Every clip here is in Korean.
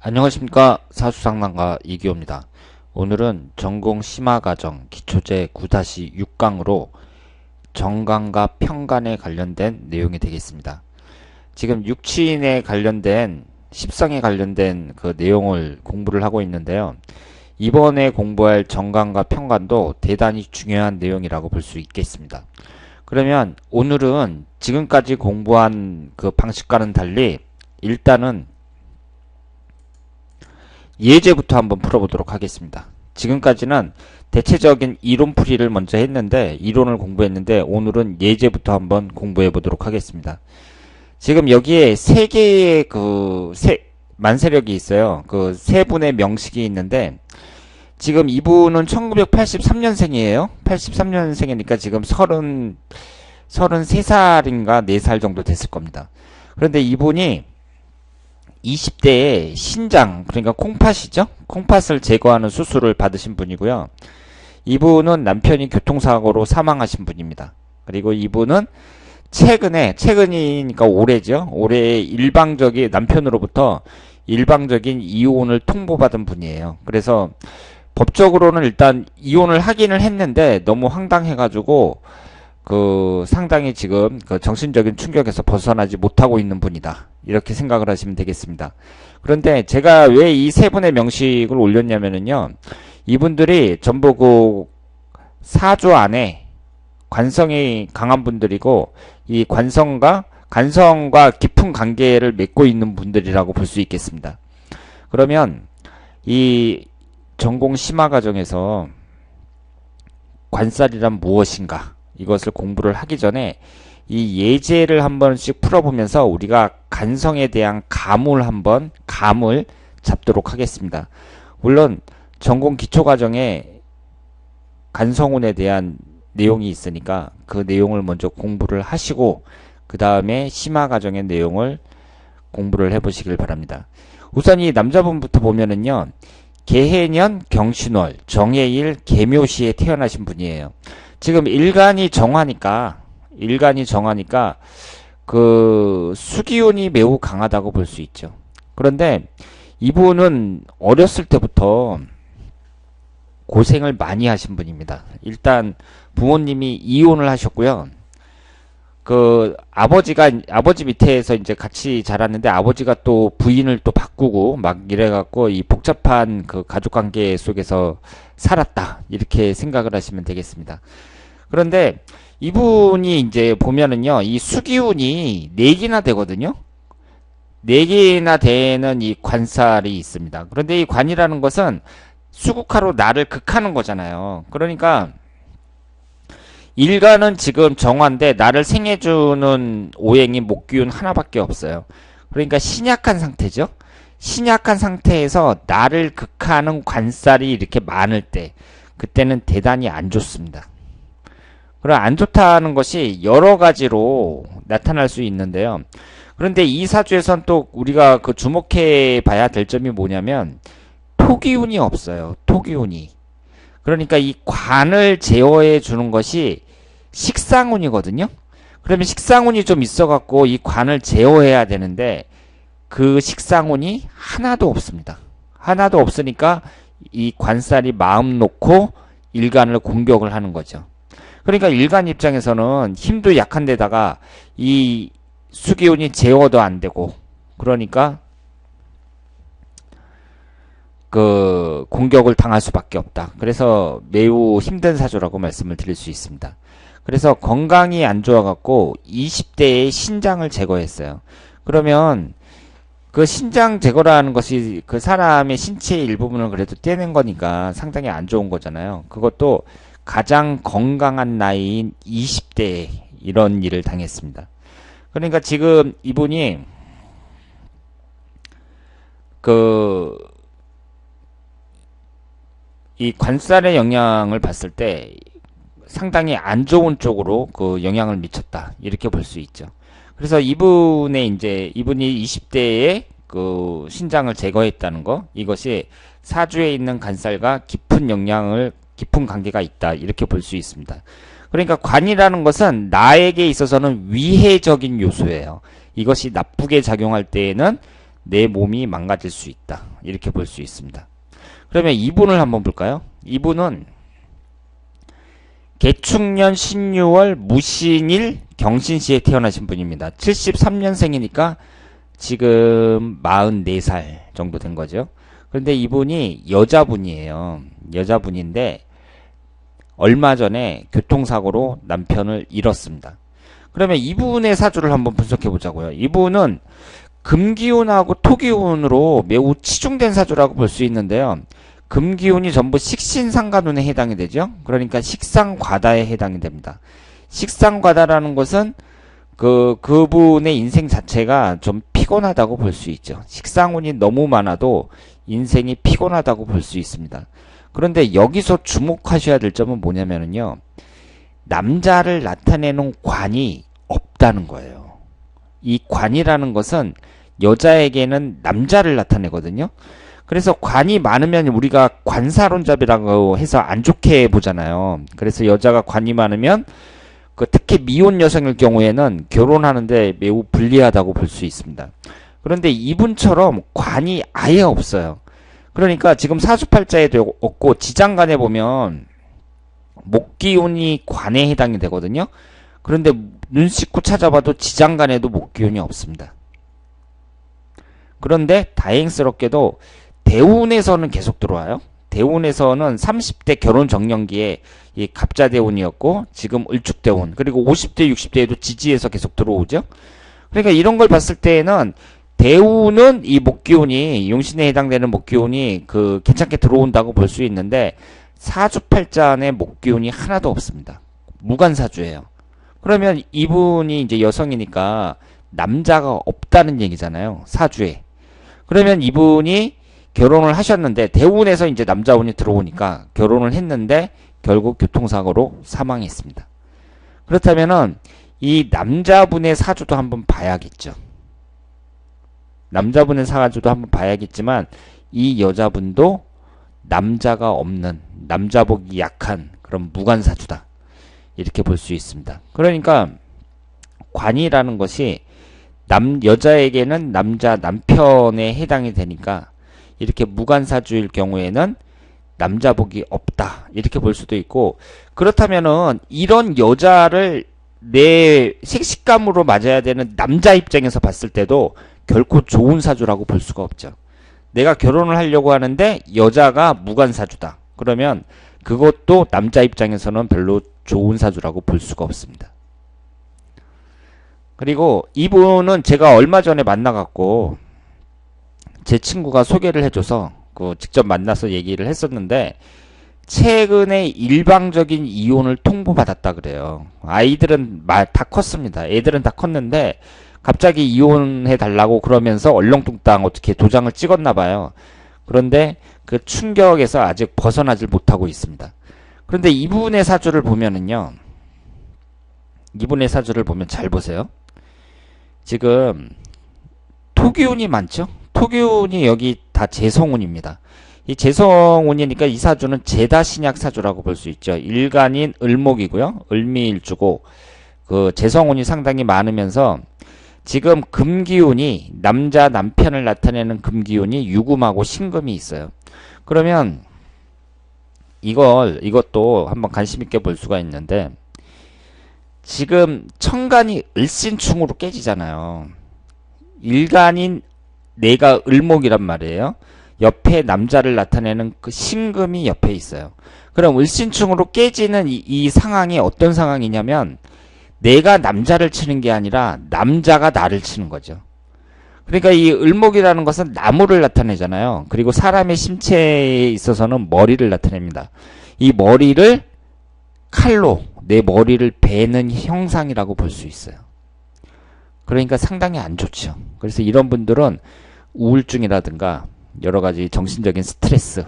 안녕하십니까. 사수상담가 이기호입니다. 오늘은 전공 심화과정 기초제 9-6강으로 정관과 평관에 관련된 내용이 되겠습니다. 지금 육친에 관련된 십성에 관련된 그 내용을 공부를 하고 있는데요. 이번에 공부할 정관과 평관도 대단히 중요한 내용이라고 볼 수 있겠습니다. 그러면 오늘은 지금까지 공부한 그 방식과는 달리 일단은 예제부터 한번 풀어보도록 하겠습니다. 지금까지는 대체적인 이론풀이를 먼저 했는데, 이론을 공부했는데, 오늘은 예제부터 한번 공부해 보도록 하겠습니다. 지금 여기에 세 개의 만세력이 있어요. 그 세 분의 명식이 있는데, 지금 이분은 1983년생이에요. 83년생이니까 지금 33살인가 4살 정도 됐을 겁니다. 그런데 이분이 20대에 신장, 그러니까 콩팥이죠? 콩팥을 제거하는 수술을 받으신 분이고요. 이분은 남편이 교통사고로 사망하신 분입니다. 그리고 이분은 최근이니까 올해죠? 올해 남편으로부터 일방적인 이혼을 통보받은 분이에요. 그래서 법적으로는 일단 이혼을 하기는 했는데 너무 황당해가지고 상당히 지금 정신적인 충격에서 벗어나지 못하고 있는 분이다. 이렇게 생각을 하시면 되겠습니다. 그런데 제가 왜 이 세 분의 명식을 올렸냐면요. 이분들이 전부 사주 안에 관성이 강한 분들이고, 이 간성과 깊은 관계를 맺고 있는 분들이라고 볼 수 있겠습니다. 그러면 이 전공 심화 과정에서 관살이란 무엇인가? 이것을 공부를 하기 전에 이 예제를 한 번씩 풀어보면서 우리가 간성에 대한 감을 잡도록 하겠습니다. 물론 전공 기초과정에 간성운에 대한 내용이 있으니까 그 내용을 먼저 공부를 하시고 그 다음에 심화과정의 내용을 공부를 해보시길 바랍니다. 우선 이 남자분부터 보면은요. 개해년 경신월 정해일 계묘시에 태어나신 분이에요. 지금 일간이 정하니까 수기운이 매우 강하다고 볼 수 있죠. 그런데 이분은 어렸을 때부터 고생을 많이 하신 분입니다. 일단 부모님이 이혼을 하셨고요. 아버지 밑에서 이제 같이 자랐는데 아버지가 또 부인을 또 바꾸고 막 이래갖고 이 복잡한 가족 관계 속에서 살았다. 이렇게 생각을 하시면 되겠습니다. 그런데 이분이 이제 보면은요, 이 수기운이 4개나 되거든요? 4개나 되는 이 관살이 있습니다. 그런데 이 관이라는 것은 수국하로 나를 극하는 거잖아요. 그러니까, 일간은 지금 정화인데 나를 생해주는 오행이 목기운 하나밖에 없어요. 그러니까 신약한 상태죠? 신약한 상태에서 나를 극하는 관살이 이렇게 많을 때, 그때는 대단히 안 좋습니다. 그럼 안 좋다는 것이 여러 가지로 나타날 수 있는데요. 그런데 이 사주에선 또 우리가 주목해 봐야 될 점이 뭐냐면 토기운이 없어요. 토기운이. 그러니까 이 관을 제어해 주는 것이 식상운이거든요. 그러면 식상운이 좀 있어갖고 이 관을 제어해야 되는데 그 식상운이 하나도 없습니다. 하나도 없으니까 이 관살이 마음 놓고 일간을 공격을 하는 거죠. 그러니까 일간 입장에서는 힘도 약한 데다가 이 수기운이 제어도 안 되고 그러니까 공격을 당할 수밖에 없다. 그래서 매우 힘든 사주라고 말씀을 드릴 수 있습니다. 그래서 건강이 안 좋아갖고 20대에 신장을 제거했어요. 그러면 그 신장 제거라는 것이 그 사람의 신체의 일부분을 그래도 떼는 거니까 상당히 안 좋은 거잖아요. 그것도 가장 건강한 나이인 20대에 이런 일을 당했습니다. 그러니까 지금 이분이 이 관살의 영향을 봤을 때 상당히 안 좋은 쪽으로 영향을 미쳤다. 이렇게 볼 수 있죠. 그래서 이분이 20대에 신장을 제거했다는 거, 이것이 사주에 있는 간살과 깊은 관계가 있다. 이렇게 볼 수 있습니다. 그러니까 관이라는 것은 나에게 있어서는 위해적인 요소예요. 이것이 나쁘게 작용할 때에는 내 몸이 망가질 수 있다. 이렇게 볼 수 있습니다. 그러면 이분을 한번 볼까요? 이분은 개축년 신유월 무신일 경신시에 태어나신 분입니다. 73년생이니까 지금 44살 정도 된 거죠. 그런데 이분이 여자분이에요. 여자분인데 얼마 전에 교통사고로 남편을 잃었습니다. 그러면 이분의 사주를 한번 분석해 보자고요. 이분은 금기운하고 토기운으로 매우 치중된 사주라고 볼 수 있는데요. 금기운이 전부 식신상간운에 해당이 되죠. 그러니까 식상과다에 해당이 됩니다. 식상과다라는 것은 그분의 인생 자체가 좀 피곤하다고 볼 수 있죠. 식상운이 너무 많아도 인생이 피곤하다고 볼 수 있습니다. 그런데 여기서 주목하셔야 될 점은 뭐냐면요. 남자를 나타내는 관이 없다는 거예요. 이 관이라는 것은 여자에게는 남자를 나타내거든요. 그래서 관이 많으면 우리가 관사론잡이라고 해서 안 좋게 보잖아요. 그래서 여자가 관이 많으면 특히 미혼 여성일 경우에는 결혼하는데 매우 불리하다고 볼 수 있습니다. 그런데 이분처럼 관이 아예 없어요. 그러니까 지금 사주팔자에도 없고 지장간에 보면 목기운이 관에 해당이 되거든요. 그런데 눈 씻고 찾아봐도 지장간에도 목기운이 없습니다. 그런데 다행스럽게도 대운에서는 계속 들어와요. 대운에서는 30대 결혼 정년기에 이 갑자대운이었고 지금 을축대운, 그리고 50대 60대에도 지지에서 계속 들어오죠. 그러니까 이런 걸 봤을 때에는 대운은 이 목기운이, 용신에 해당되는 목기운이 괜찮게 들어온다고 볼 수 있는데 사주팔자 안에 목기운이 하나도 없습니다. 무관사주예요. 그러면 이분이 이제 여성이니까 남자가 없다는 얘기잖아요. 사주에. 그러면 이분이 결혼을 하셨는데 대운에서 이제 남자운이 들어오니까 결혼을 했는데 결국 교통사고로 사망했습니다. 그렇다면은 이 남자분의 사주도 한번 봐야겠죠. 남자분의 사주도 한번 봐야겠지만 이 여자분도 남자가 없는, 남자복이 약한 그런 무관사주다. 이렇게 볼 수 있습니다. 그러니까 관이라는 것이 여자에게는 남편에 해당이 되니까 이렇게 무관사주일 경우에는 남자복이 없다. 이렇게 볼 수도 있고, 그렇다면은 이런 여자를 내 색식감으로 맞아야 되는 남자 입장에서 봤을 때도 결코 좋은 사주라고 볼 수가 없죠. 내가 결혼을 하려고 하는데 여자가 무관사주다. 그러면 그것도 남자 입장에서는 별로 좋은 사주라고 볼 수가 없습니다. 그리고 이분은 제가 얼마 전에 만나갖고 제 친구가 소개를 해줘서 직접 만나서 얘기를 했었는데 최근에 일방적인 이혼을 통보받았다 그래요. 아이들은 다 컸습니다. 애들은 다 컸는데 갑자기 이혼해 달라고 그러면서 얼렁뚱땅 어떻게 도장을 찍었나 봐요. 그런데 그 충격에서 아직 벗어나질 못하고 있습니다. 그런데 이분의 사주를 보면은요. 이분의 사주를 보면 잘 보세요. 지금 토기운이 많죠? 토기운이 여기 다 재성운입니다. 이 재성운이니까 이 사주는 제다신약 사주라고 볼 수 있죠. 일간인 을목이고요. 을미일주고 재성운이 상당히 많으면서 지금 금기운이 남편을 나타내는 금기운이 유금하고 신금이 있어요. 그러면 이것도 한번 관심 있게 볼 수가 있는데 지금 천간이 을신충으로 깨지잖아요. 일간인 내가 을목이란 말이에요. 옆에 남자를 나타내는 그 신금이 옆에 있어요. 그럼 을신충으로 깨지는 이 상황이 어떤 상황이냐면 내가 남자를 치는 게 아니라 남자가 나를 치는 거죠. 그러니까 이 을목이라는 것은 나무를 나타내잖아요. 그리고 사람의 신체에 있어서는 머리를 나타냅니다. 이 머리를 칼로 내 머리를 베는 형상이라고 볼 수 있어요. 그러니까 상당히 안 좋죠. 그래서 이런 분들은 우울증이라든가 여러 가지 정신적인 스트레스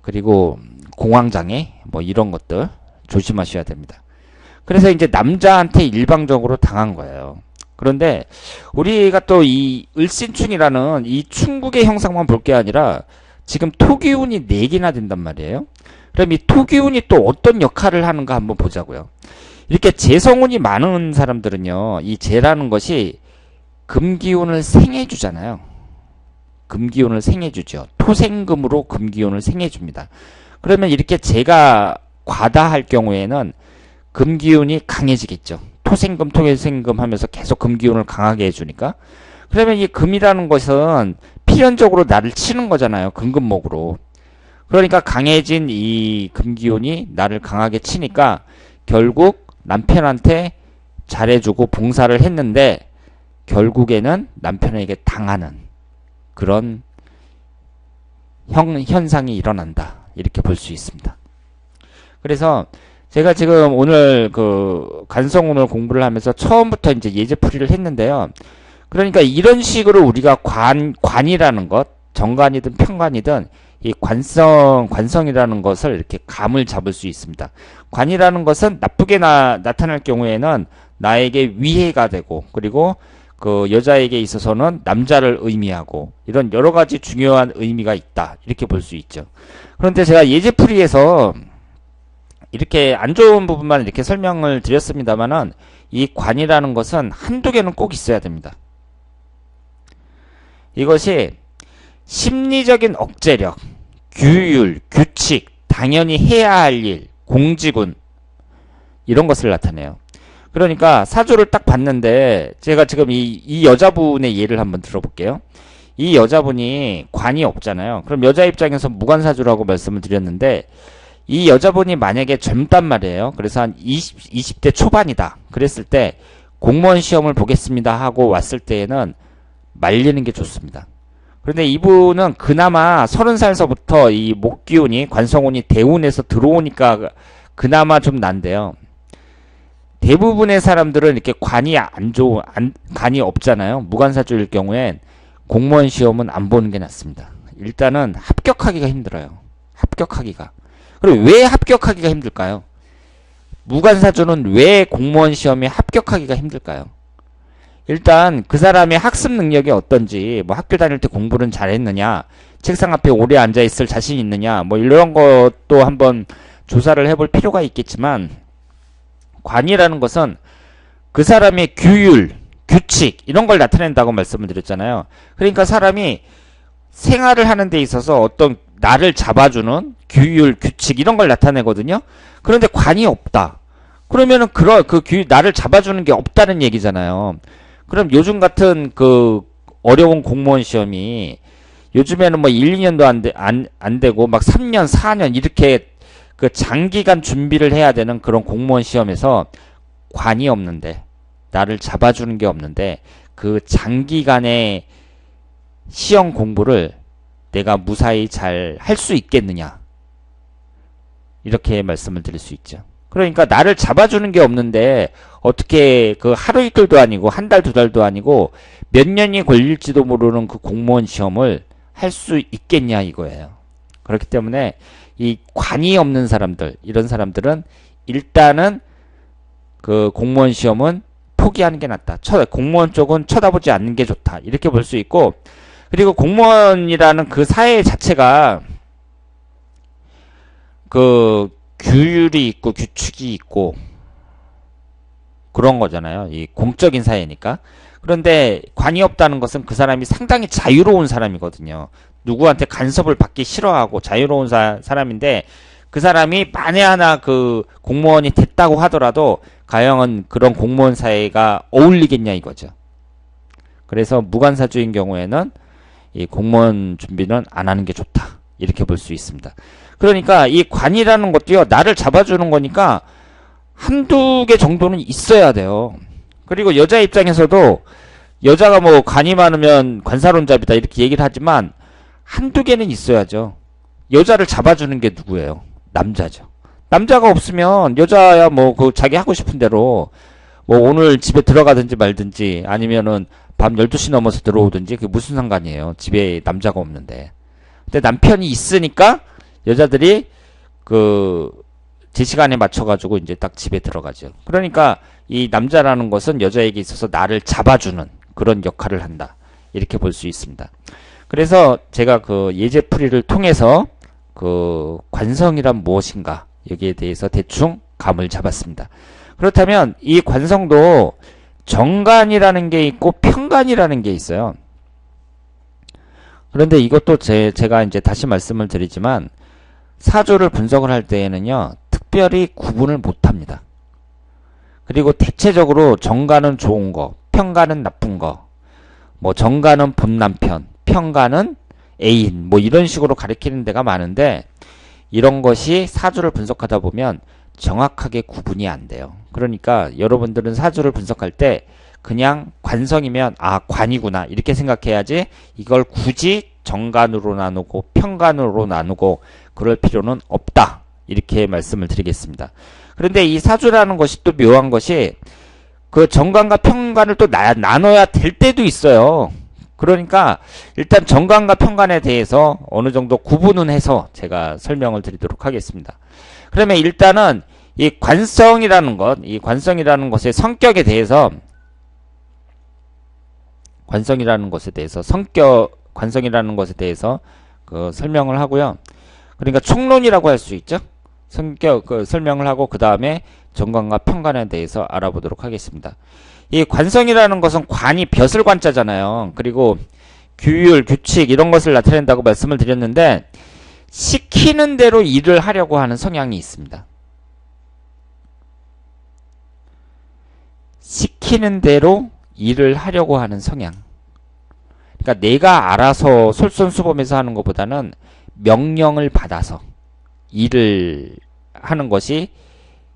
그리고 공황장애 이런 것들 조심하셔야 됩니다. 그래서 이제 남자한테 일방적으로 당한 거예요. 그런데 우리가 또 이 을신충이라는 이 충국의 형상만 볼 게 아니라 지금 토기운이 4개나 된단 말이에요. 그럼 이 토기운이 또 어떤 역할을 하는가 한번 보자고요. 이렇게 재성운이 많은 사람들은요, 이 재라는 것이 금기운을 생해주잖아요. 금기운을 생해주죠. 토생금으로 금기운을 생해줍니다. 그러면 이렇게 제가 과다할 경우에는 금기운이 강해지겠죠. 토생금, 토생금 하면서 계속 금기운을 강하게 해주니까. 그러면 이 금이라는 것은 필연적으로 나를 치는 거잖아요. 금금목으로. 그러니까 강해진 이 금기운이 나를 강하게 치니까 결국 남편한테 잘해주고 봉사를 했는데 결국에는 남편에게 당하는 그런 현상이 일어난다. 이렇게 볼 수 있습니다. 그래서 제가 지금 오늘 그 관성운을 공부를 하면서 처음부터 이제 예제풀이를 했는데요. 그러니까 이런 식으로 우리가 관이라는 것, 정관이든 편관이든 이 관성이라는 것을 이렇게 감을 잡을 수 있습니다. 관이라는 것은 나쁘게 나타날 경우에는 나에게 위해가 되고, 그리고 그 여자에게 있어서는 남자를 의미하고, 이런 여러 가지 중요한 의미가 있다. 이렇게 볼 수 있죠. 그런데 제가 예제풀이에서 이렇게 안 좋은 부분만 이렇게 설명을 드렸습니다만은 이 관이라는 것은 한두 개는 꼭 있어야 됩니다. 이것이 심리적인 억제력, 규율, 규칙, 당연히 해야 할 일, 공직운 이런 것을 나타내요. 그러니까 사주를 딱 봤는데 제가 지금 이 여자분의 예를 한번 들어볼게요. 이 여자분이 관이 없잖아요. 그럼 여자 입장에서 무관사주라고 말씀을 드렸는데 이 여자분이 만약에 젊단 말이에요. 그래서 한 20대 초반이다. 그랬을 때 공무원 시험을 보겠습니다 하고 왔을 때에는 말리는 게 좋습니다. 그런데 이분은 그나마 30살서부터 이 목기운이 관성운이 대운에서 들어오니까 그나마 좀 난데요. 대부분의 사람들은 이렇게 관이 없잖아요. 무관사주일 경우엔 공무원 시험은 안 보는 게 낫습니다. 일단은 합격하기가 힘들어요. 합격하기가. 그리고 왜 합격하기가 힘들까요? 무관사주는 왜 공무원 시험에 합격하기가 힘들까요? 일단 그 사람의 학습 능력이 어떤지, 뭐 학교 다닐 때 공부는 잘했느냐, 책상 앞에 오래 앉아있을 자신 있느냐, 뭐 이런 것도 한번 조사를 해볼 필요가 있겠지만, 관이라는 것은 그 사람의 규율, 규칙 이런 걸 나타낸다고 말씀을 드렸잖아요. 그러니까 사람이 생활을 하는 데 있어서 어떤 나를 잡아주는 규율, 규칙 이런 걸 나타내거든요. 그런데 관이 없다. 그러면은 나를 잡아주는 게 없다는 얘기잖아요. 그럼 요즘 같은 그 어려운 공무원 시험이 요즘에는 뭐 1, 2년도 안 되고 막 3년, 4년 이렇게 그 장기간 준비를 해야 되는 그런 공무원 시험에서 관이 없는데, 나를 잡아주는 게 없는데 그 장기간의 시험 공부를 내가 무사히 잘 할 수 있겠느냐, 이렇게 말씀을 드릴 수 있죠. 그러니까 나를 잡아주는 게 없는데 어떻게 그 하루 이틀도 아니고 한 달, 두 달도 아니고 몇 년이 걸릴지도 모르는 그 공무원 시험을 할 수 있겠냐 이거예요. 그렇기 때문에 이 관이 없는 사람들, 이런 사람들은 일단은 그 공무원 시험은 포기하는 게 낫다. 공무원 쪽은 쳐다보지 않는 게 좋다. 이렇게 볼 수 있고, 그리고 공무원이라는 그 사회 자체가 그 규율이 있고 규칙이 있고 그런 거잖아요. 이 공적인 사회니까. 그런데 관이 없다는 것은 그 사람이 상당히 자유로운 사람이거든요. 누구한테 간섭을 받기 싫어하고 자유로운 사람인데, 그 사람이 만에 하나 그 공무원이 됐다고 하더라도 과연 그런 공무원 사회가 어울리겠냐 이거죠. 그래서 무관사주인 경우에는 이 공무원 준비는 안 하는 게 좋다. 이렇게 볼 수 있습니다. 그러니까 이 관이라는 것도요, 나를 잡아주는 거니까 한두 개 정도는 있어야 돼요. 그리고 여자 입장에서도 여자가 뭐 관이 많으면 관사론잡이다 이렇게 얘기를 하지만 한두 개는 있어야죠. 여자를 잡아주는 게 누구예요? 남자죠. 남자가 없으면 여자야 뭐 그 자기 하고 싶은 대로 뭐 오늘 집에 들어가든지 말든지 아니면은 밤 12시 넘어서 들어오든지 그게 무슨 상관이에요. 집에 남자가 없는데. 근데 남편이 있으니까 여자들이 그 제 시간에 맞춰가지고 이제 딱 집에 들어가죠. 그러니까 이 남자라는 것은 여자에게 있어서 나를 잡아주는 그런 역할을 한다. 이렇게 볼 수 있습니다. 그래서 제가 그 예제풀이를 통해서 그 관성이란 무엇인가 여기에 대해서 대충 감을 잡았습니다. 그렇다면 이 관성도 정관이라는 게 있고 편관이라는 게 있어요. 그런데 이것도 제가 이제 다시 말씀을 드리지만 사주를 분석을 할 때에는요, 특별히 구분을 못 합니다. 그리고 대체적으로 정관은 좋은 거, 편관은 나쁜 거, 뭐 정관은 본남편, 편관은 애인, 뭐 이런 식으로 가리키는 데가 많은데, 이런 것이 사주를 분석하다 보면 정확하게 구분이 안 돼요. 그러니까 여러분들은 사주를 분석할 때 그냥 관성이면 아, 관이구나 이렇게 생각해야지, 이걸 굳이 정관으로 나누고 편관으로 나누고 그럴 필요는 없다, 이렇게 말씀을 드리겠습니다. 그런데 이 사주라는 것이 또 묘한 것이 그 정관과 편관을 또 나눠야 될 때도 있어요. 그러니까 일단 정관과 편관에 대해서 어느 정도 구분은 해서 제가 설명을 드리도록 하겠습니다. 그러면 일단은 이 관성이라는 것, 이 관성이라는 것의 성격에 대해서, 관성이라는 것에 대해서 그 설명을 하고요. 그러니까 총론이라고 할 수 있죠. 성격 설명을 하고 그 다음에 정관과 편관에 대해서 알아보도록 하겠습니다. 이 관성이라는 것은 관이 벼슬 관자잖아요. 그리고 규율, 규칙 이런 것을 나타낸다고 말씀을 드렸는데, 시키는 대로 일을 하려고 하는 성향이 있습니다. 시키는 대로 일을 하려고 하는 성향. 그러니까 내가 알아서 솔선수범해서 하는 것보다는 명령을 받아서 일을 하는 것이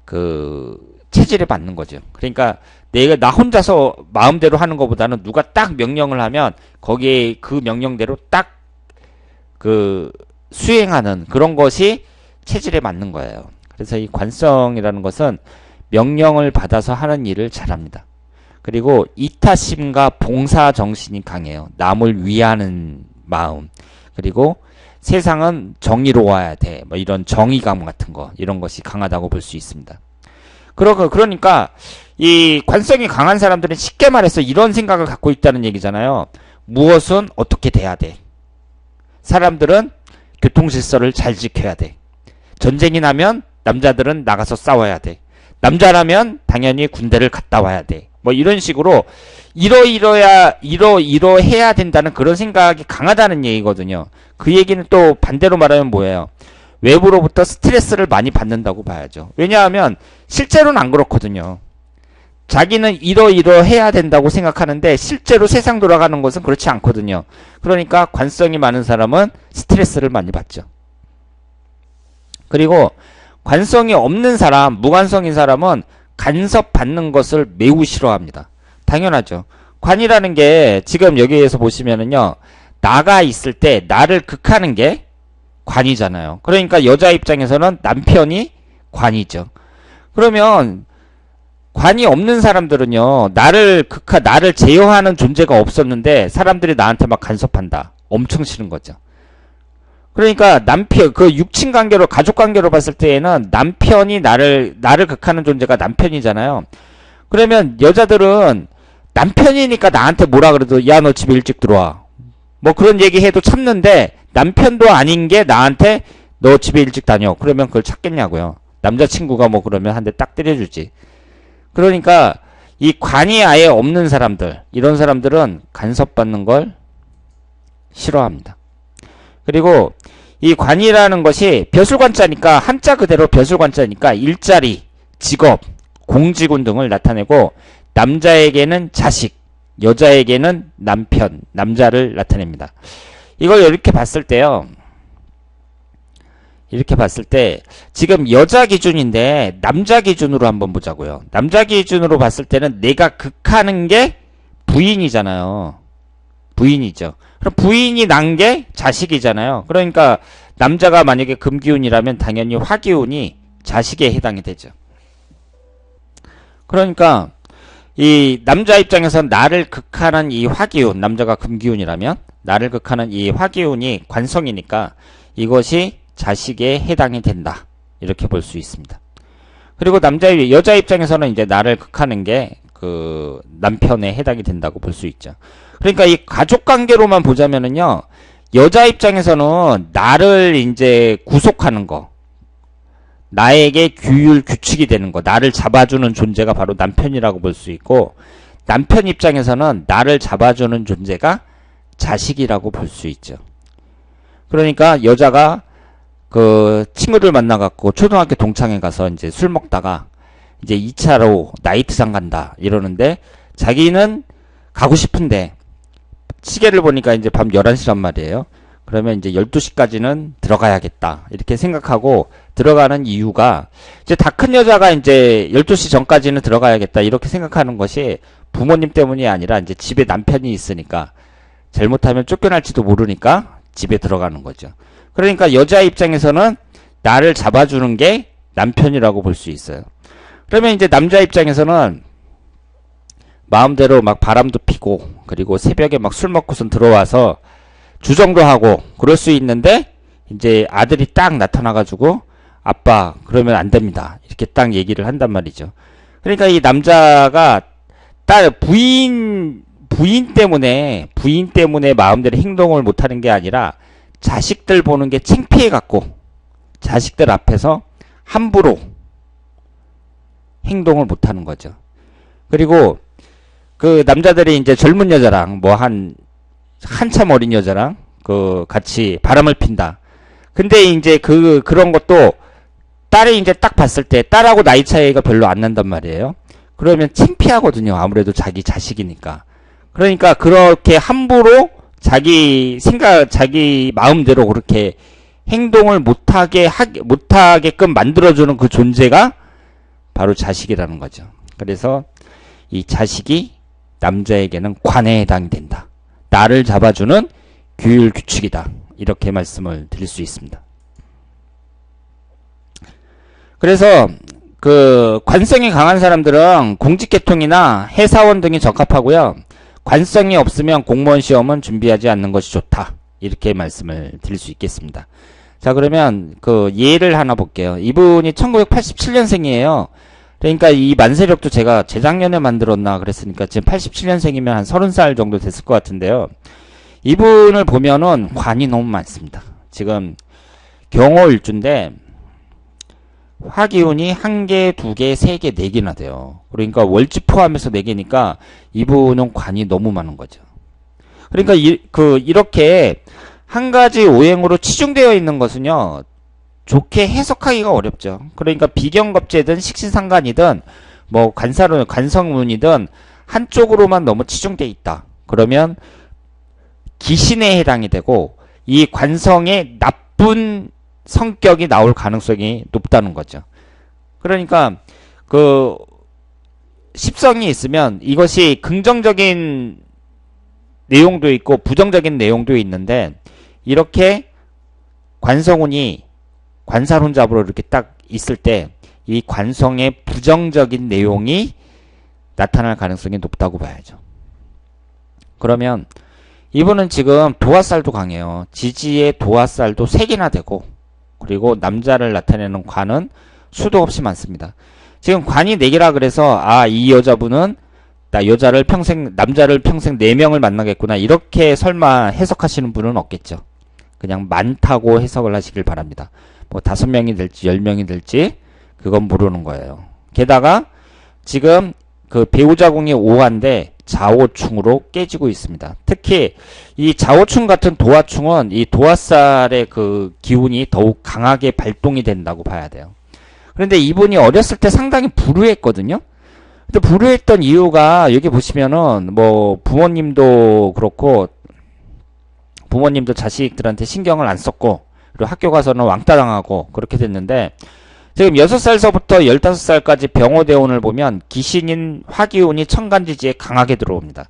그 체질에 맞는 거죠. 그러니까 내가 나 혼자서 마음대로 하는 것보다는 누가 딱 명령을 하면 거기에 그 명령대로 딱 그 수행하는 그런 것이 체질에 맞는 거예요. 그래서 이 관성이라는 것은 명령을 받아서 하는 일을 잘합니다. 그리고 이타심과 봉사정신이 강해요. 남을 위하는 마음. 그리고 세상은 정의로워야 돼. 뭐 이런 정의감 같은 거, 이런 것이 강하다고 볼 수 있습니다. 그러니까 이 관성이 강한 사람들은 쉽게 말해서 이런 생각을 갖고 있다는 얘기잖아요. 무엇은 어떻게 돼야 돼. 사람들은 교통질서를 잘 지켜야 돼. 전쟁이 나면 남자들은 나가서 싸워야 돼. 남자라면 당연히 군대를 갔다 와야 돼. 뭐 이런 식으로 이러해야 된다는 그런 생각이 강하다는 얘기거든요. 그 얘기는 또 반대로 말하면 뭐예요? 외부로부터 스트레스를 많이 받는다고 봐야죠. 왜냐하면 실제로는 안 그렇거든요. 자기는 이러해야 된다고 생각하는데 실제로 세상 돌아가는 것은 그렇지 않거든요. 그러니까 관성이 많은 사람은 스트레스를 많이 받죠. 그리고 관성이 없는 사람, 무관성인 사람은 간섭받는 것을 매우 싫어합니다. 당연하죠. 관이라는 게 지금 여기에서 보시면은요, 나가 있을 때 나를 극하는 게 관이잖아요. 그러니까 여자 입장에서는 남편이 관이죠. 그러면 관이 없는 사람들은요, 나를 제어하는 존재가 없었는데 사람들이 나한테 막 간섭한다. 엄청 싫은 거죠. 그러니까 그 육친 관계로, 가족 관계로 봤을 때에는 남편이 나를 극하는 존재가 남편이잖아요. 그러면 여자들은 남편이니까 나한테 뭐라 그래도 야, 너 집에 일찍 들어와. 뭐 그런 얘기 해도 참는데, 남편도 아닌 게 나한테 너 집에 일찍 다녀. 그러면 그걸 찾겠냐고요. 남자친구가 뭐 그러면 한 대 딱 때려주지. 그러니까 이 관이 아예 없는 사람들, 이런 사람들은 간섭받는 걸 싫어합니다. 그리고 이 관이라는 것이 벼슬관자니까, 한자 그대로 벼슬관자니까 일자리, 직업, 공직운 등을 나타내고, 남자에게는 자식, 여자에게는 남편, 남자를 나타냅니다. 이걸 이렇게 봤을 때요, 이렇게 봤을 때 지금 여자 기준인데 남자 기준으로 한번 보자고요. 남자 기준으로 봤을 때는 내가 극하는 게 부인이잖아요. 부인이죠. 그럼 부인이 난 게 자식이잖아요. 그러니까 남자가 만약에 금기운이라면 당연히 화기운이 자식에 해당이 되죠. 그러니까 이 남자 입장에서는 나를 극하는 이 화기운, 남자가 금기운이라면 나를 극하는 이 화기운이 관성이니까 이것이 자식에 해당이 된다, 이렇게 볼 수 있습니다. 그리고 여자 입장에서는 이제 나를 극하는 게 그 남편에 해당이 된다고 볼 수 있죠. 그러니까 이 가족 관계로만 보자면은요, 여자 입장에서는 나를 이제 구속하는 거, 나에게 규율 규칙이 되는 거, 나를 잡아주는 존재가 바로 남편이라고 볼 수 있고, 남편 입장에서는 나를 잡아주는 존재가 자식이라고 볼 수 있죠. 그러니까 여자가 그 친구들 만나갖고 초등학교 동창회 가서 이제 술 먹다가 이제 2차로 나이트장 간다 이러는데 자기는 가고 싶은데 시계를 보니까 이제 밤 11시란 말이에요. 그러면 이제 12시까지는 들어가야겠다 이렇게 생각하고 들어가는 이유가 이제 다 큰 여자가 이제 12시 전까지는 들어가야겠다 이렇게 생각하는 것이 부모님 때문이 아니라 이제 집에 남편이 있으니까 잘못하면 쫓겨날지도 모르니까 집에 들어가는 거죠. 그러니까 여자 입장에서는 나를 잡아주는 게 남편이라고 볼 수 있어요. 그러면 이제 남자 입장에서는 마음대로 막 바람도 피고 그리고 새벽에 막 술 먹고선 들어와서 주정도 하고 그럴 수 있는데 이제 아들이 딱 나타나가지고 아빠 그러면 안 됩니다 이렇게 딱 얘기를 한단 말이죠. 그러니까 이 남자가 딸 부인 때문에 마음대로 행동을 못하는 게 아니라 자식들 보는 게 창피해 갖고 자식들 앞에서 함부로 행동을 못하는 거죠. 그리고 그 남자들이 이제 젊은 여자랑 뭐 한참 어린 여자랑 그 같이 바람을 핀다. 근데 이제 그런 것도 딸이 이제 딱 봤을 때 딸하고 나이 차이가 별로 안 난단 말이에요. 그러면 창피하거든요. 아무래도 자기 자식이니까. 그러니까 그렇게 함부로 자기 마음대로 그렇게 행동을 못하게끔 만들어주는 그 존재가 바로 자식이라는 거죠. 그래서 이 자식이 남자에게는 관에 해당이 된다. 나를 잡아주는 규율 규칙이다. 이렇게 말씀을 드릴 수 있습니다. 그래서 그 관성이 강한 사람들은 공직계통이나 회사원 등이 적합하고요. 관성이 없으면 공무원 시험은 준비하지 않는 것이 좋다. 이렇게 말씀을 드릴 수 있겠습니다. 자, 그러면 그 예를 하나 볼게요. 이분이 1987년생이에요. 그러니까 이 만세력도 제가 재작년에 만들었나 그랬으니까 지금 87년생이면 한 30살 정도 됐을 것 같은데요. 이분을 보면은 관이 너무 많습니다. 지금 경호일주인데 화기운이 1개, 2개, 3개, 4개나 돼요. 그러니까 월지 포함해서 4개니까 이분은 관이 너무 많은 거죠. 그러니까 이렇게 한 가지 오행으로 치중되어 있는 것은요. 좋게 해석하기가 어렵죠. 그러니까 비경겁제든 식신상간이든 뭐 관성운이든 한쪽으로만 너무 치중되어 있다. 그러면 기신에 해당이 되고 이 관성의 나쁜 성격이 나올 가능성이 높다는 거죠. 그러니까 그 십성이 있으면 이것이 긍정적인 내용도 있고 부정적인 내용도 있는데 이렇게 관성운이 관살혼잡으로 이렇게 딱 있을 때 이 관성의 부정적인 내용이 나타날 가능성이 높다고 봐야죠. 그러면 이분은 지금 도화살도 강해요. 지지의 도화살도 3개나 되고 그리고 남자를 나타내는 관은 수도 없이 많습니다. 지금 관이 4개라 그래서 이 여자분은 남자를 평생 4명을 만나겠구나 이렇게 설마 해석하시는 분은 없겠죠. 그냥 많다고 해석을 하시길 바랍니다. 뭐 5명이 될지 10명이 될지 그건 모르는 거예요. 게다가 지금 그 배우자궁이 5화인데 자오충으로 깨지고 있습니다. 특히 이 자오충 같은 도화충은 이 도화살의 그 기운이 더욱 강하게 발동이 된다고 봐야 돼요. 그런데 이분이 어렸을 때 상당히 불우했거든요. 근데 불우했던 이유가 여기 보시면은 뭐 부모님도 그렇고 부모님도 자식들한테 신경을 안 썼고 그리고 학교 가서는 왕따 당하고 그렇게 됐는데 지금 6살서부터 15살까지 병호대운을 보면 기신인 화기운이 천간지지에 강하게 들어옵니다.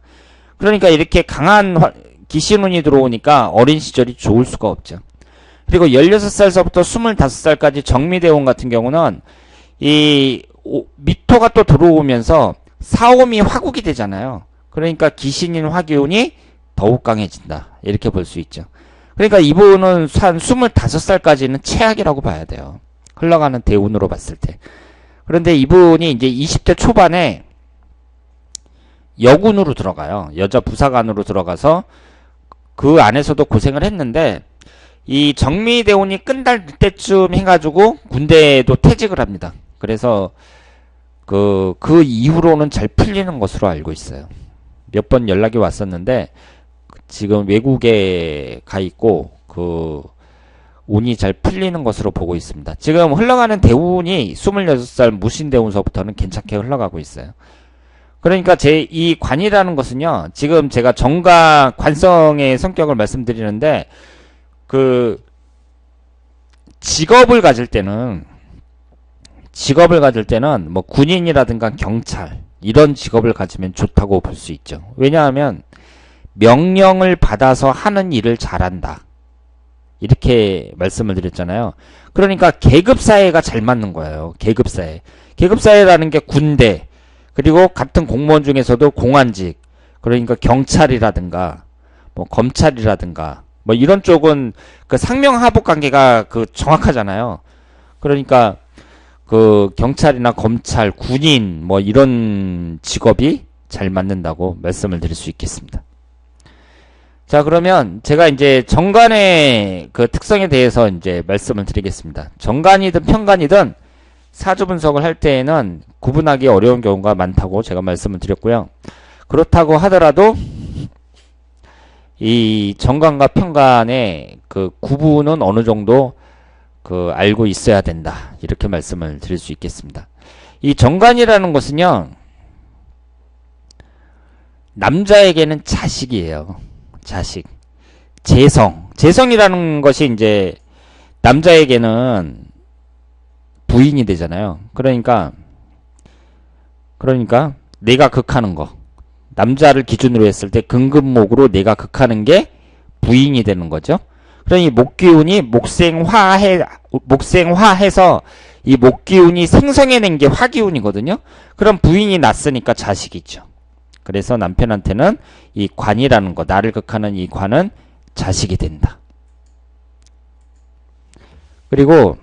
그러니까 이렇게 강한 기신운이 들어오니까 어린 시절이 좋을 수가 없죠. 그리고 16살서부터 25살까지 정미대운 같은 경우는 이 미토가 또 들어오면서 사오미 화국이 되잖아요. 그러니까 기신인 화기운이 더욱 강해진다. 이렇게 볼 수 있죠. 그러니까 이분은 한 25살까지는 최악이라고 봐야 돼요. 흘러가는 대운으로 봤을 때. 그런데 이분이 이제 20대 초반에 여군으로 들어가요. 여자 부사관으로 들어가서 그 안에서도 고생을 했는데 이 정미대운이 끝날 때쯤 해가지고 군대에도 퇴직을 합니다. 그래서 그 이후로는 잘 풀리는 것으로 알고 있어요. 몇 번 연락이 왔었는데 지금 외국에 가 있고 운이 잘 풀리는 것으로 보고 있습니다. 지금 흘러가는 대운이 26살 무신대운서부터는 괜찮게 흘러가고 있어요. 그러니까 이 관이라는 것은요, 지금 제가 정가 관성의 성격을 말씀드리는데, 직업을 가질 때는 뭐 군인이라든가 경찰, 이런 직업을 가지면 좋다고 볼 수 있죠. 왜냐하면 명령을 받아서 하는 일을 잘한다. 이렇게 말씀을 드렸잖아요. 그러니까 계급사회가 잘 맞는 거예요. 계급사회. 계급사회라는 게 군대, 그리고 같은 공무원 중에서도 공안직, 그러니까 경찰이라든가 뭐 검찰이라든가 뭐 이런 쪽은 그 상명하복 관계가 정확하잖아요. 그러니까 경찰이나 검찰, 군인 뭐 이런 직업이 잘 맞는다고 말씀을 드릴 수 있겠습니다. 자, 그러면 제가 이제 정관의 특성에 대해서 이제 말씀을 드리겠습니다. 정관이든 편관이든 사주 분석을 할 때에는 구분하기 어려운 경우가 많다고 제가 말씀을 드렸고요. 그렇다고 하더라도 이 정관과 편관의 구분은 어느 정도 알고 있어야 된다. 이렇게 말씀을 드릴 수 있겠습니다. 이 정관이라는 것은요, 남자에게는 자식이에요. 자식. 재성이라는 것이 이제 남자에게는 부인이 되잖아요. 그러니까 내가 극하는 거. 남자를 기준으로 했을 때 금금목으로 내가 극하는 게 부인이 되는 거죠. 그러니 목기운이 목생화해서 이 목기운이 생성해낸 게 화기운이거든요. 그럼 부인이 났으니까 자식이죠. 그래서 남편한테는 이 관이라는 거, 나를 극하는 이 관은 자식이 된다. 그리고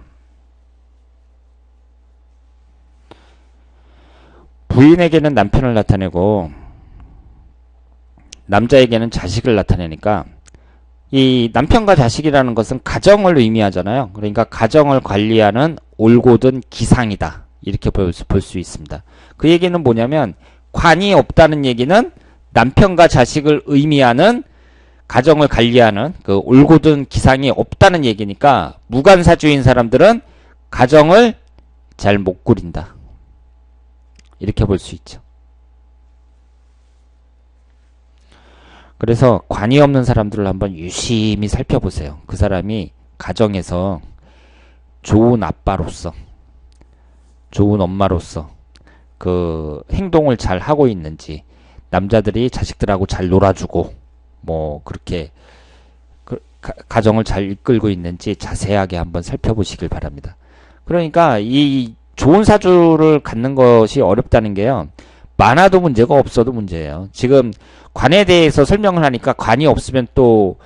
부인에게는 남편을 나타내고 남자에게는 자식을 나타내니까 이 남편과 자식이라는 것은 가정을 의미하잖아요. 그러니까 가정을 관리하는 올곧은 기상이다. 이렇게 볼 수 있습니다. 그 얘기는 뭐냐면 관이 없다는 얘기는 남편과 자식을 의미하는 가정을 관리하는 올곧은 기상이 없다는 얘기니까 무관사주인 사람들은 가정을 잘 못 꾸린다. 이렇게 볼 수 있죠. 그래서 관이 없는 사람들을 한번 유심히 살펴보세요. 그 사람이 가정에서 좋은 아빠로서, 좋은 엄마로서 행동을 잘 하고 있는지, 남자들이 자식들하고 잘 놀아주고 뭐 그렇게 가정을 잘 이끌고 있는지 자세하게 한번 살펴보시길 바랍니다. 그러니까 이 좋은 사주를 갖는 것이 어렵다는 게요, 많아도 문제가 없어도 문제예요. 지금 관에 대해서 설명을 하니까 관이 없으면 또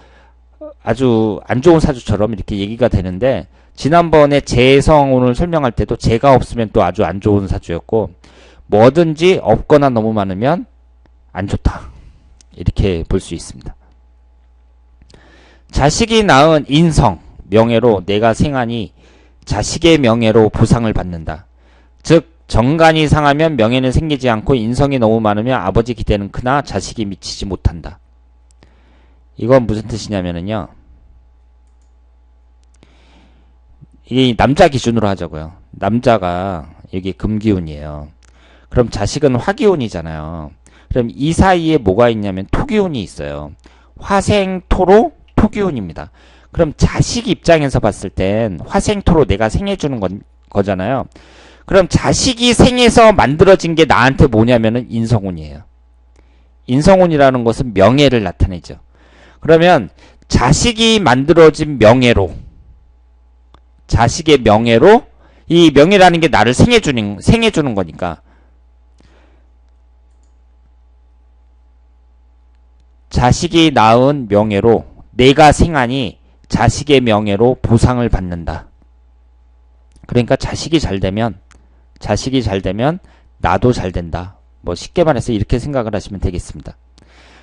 아주 안 좋은 사주처럼 이렇게 얘기가 되는데, 지난번에 재성운을 설명할 때도 재가 없으면 또 아주 안 좋은 사주였고, 뭐든지 없거나 너무 많으면 안 좋다. 이렇게 볼 수 있습니다. 자식이 낳은 인성, 명예로 내가 생하니 자식의 명예로 보상을 받는다. 즉 정관이 상하면 명예는 생기지 않고 인성이 너무 많으면 아버지 기대는 크나 자식이 미치지 못한다. 이건 무슨 뜻이냐면요, 이 남자 기준으로 하자고요. 남자가 여기 금기운이에요. 그럼 자식은 화기운이잖아요. 그럼 이 사이에 뭐가 있냐면 토기운이 있어요. 화생토로 토기운입니다. 그럼 자식 입장에서 봤을 땐 화생토로 내가 생해주는 거잖아요. 그럼 자식이 생해서 만들어진 게 나한테 뭐냐면은 인성운이에요. 인성운이라는 것은 명예를 나타내죠. 그러면 자식이 만들어진 명예로, 자식의 명예로, 이 명예라는 게 나를 생해주는 거니까, 자식이 낳은 명예로 내가 생하니 자식의 명예로 보상을 받는다. 그러니까 자식이 잘 되면 나도 잘 된다. 뭐 쉽게 말해서 이렇게 생각을 하시면 되겠습니다.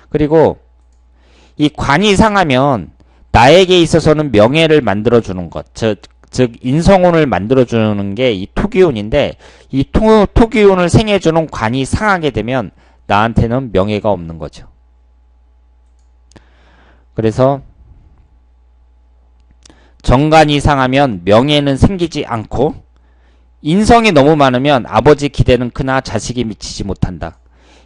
그리고 이 관이 상하면 나에게 있어서는 명예를 만들어주는 것, 즉 즉 인성운을 만들어주는 게 이 토기운인데 이 토기운을 생해주는 관이 상하게 되면 나한테는 명예가 없는 거죠. 그래서 정관이 상하면 명예는 생기지 않고 인성이 너무 많으면 아버지 기대는 크나 자식이 미치지 못한다.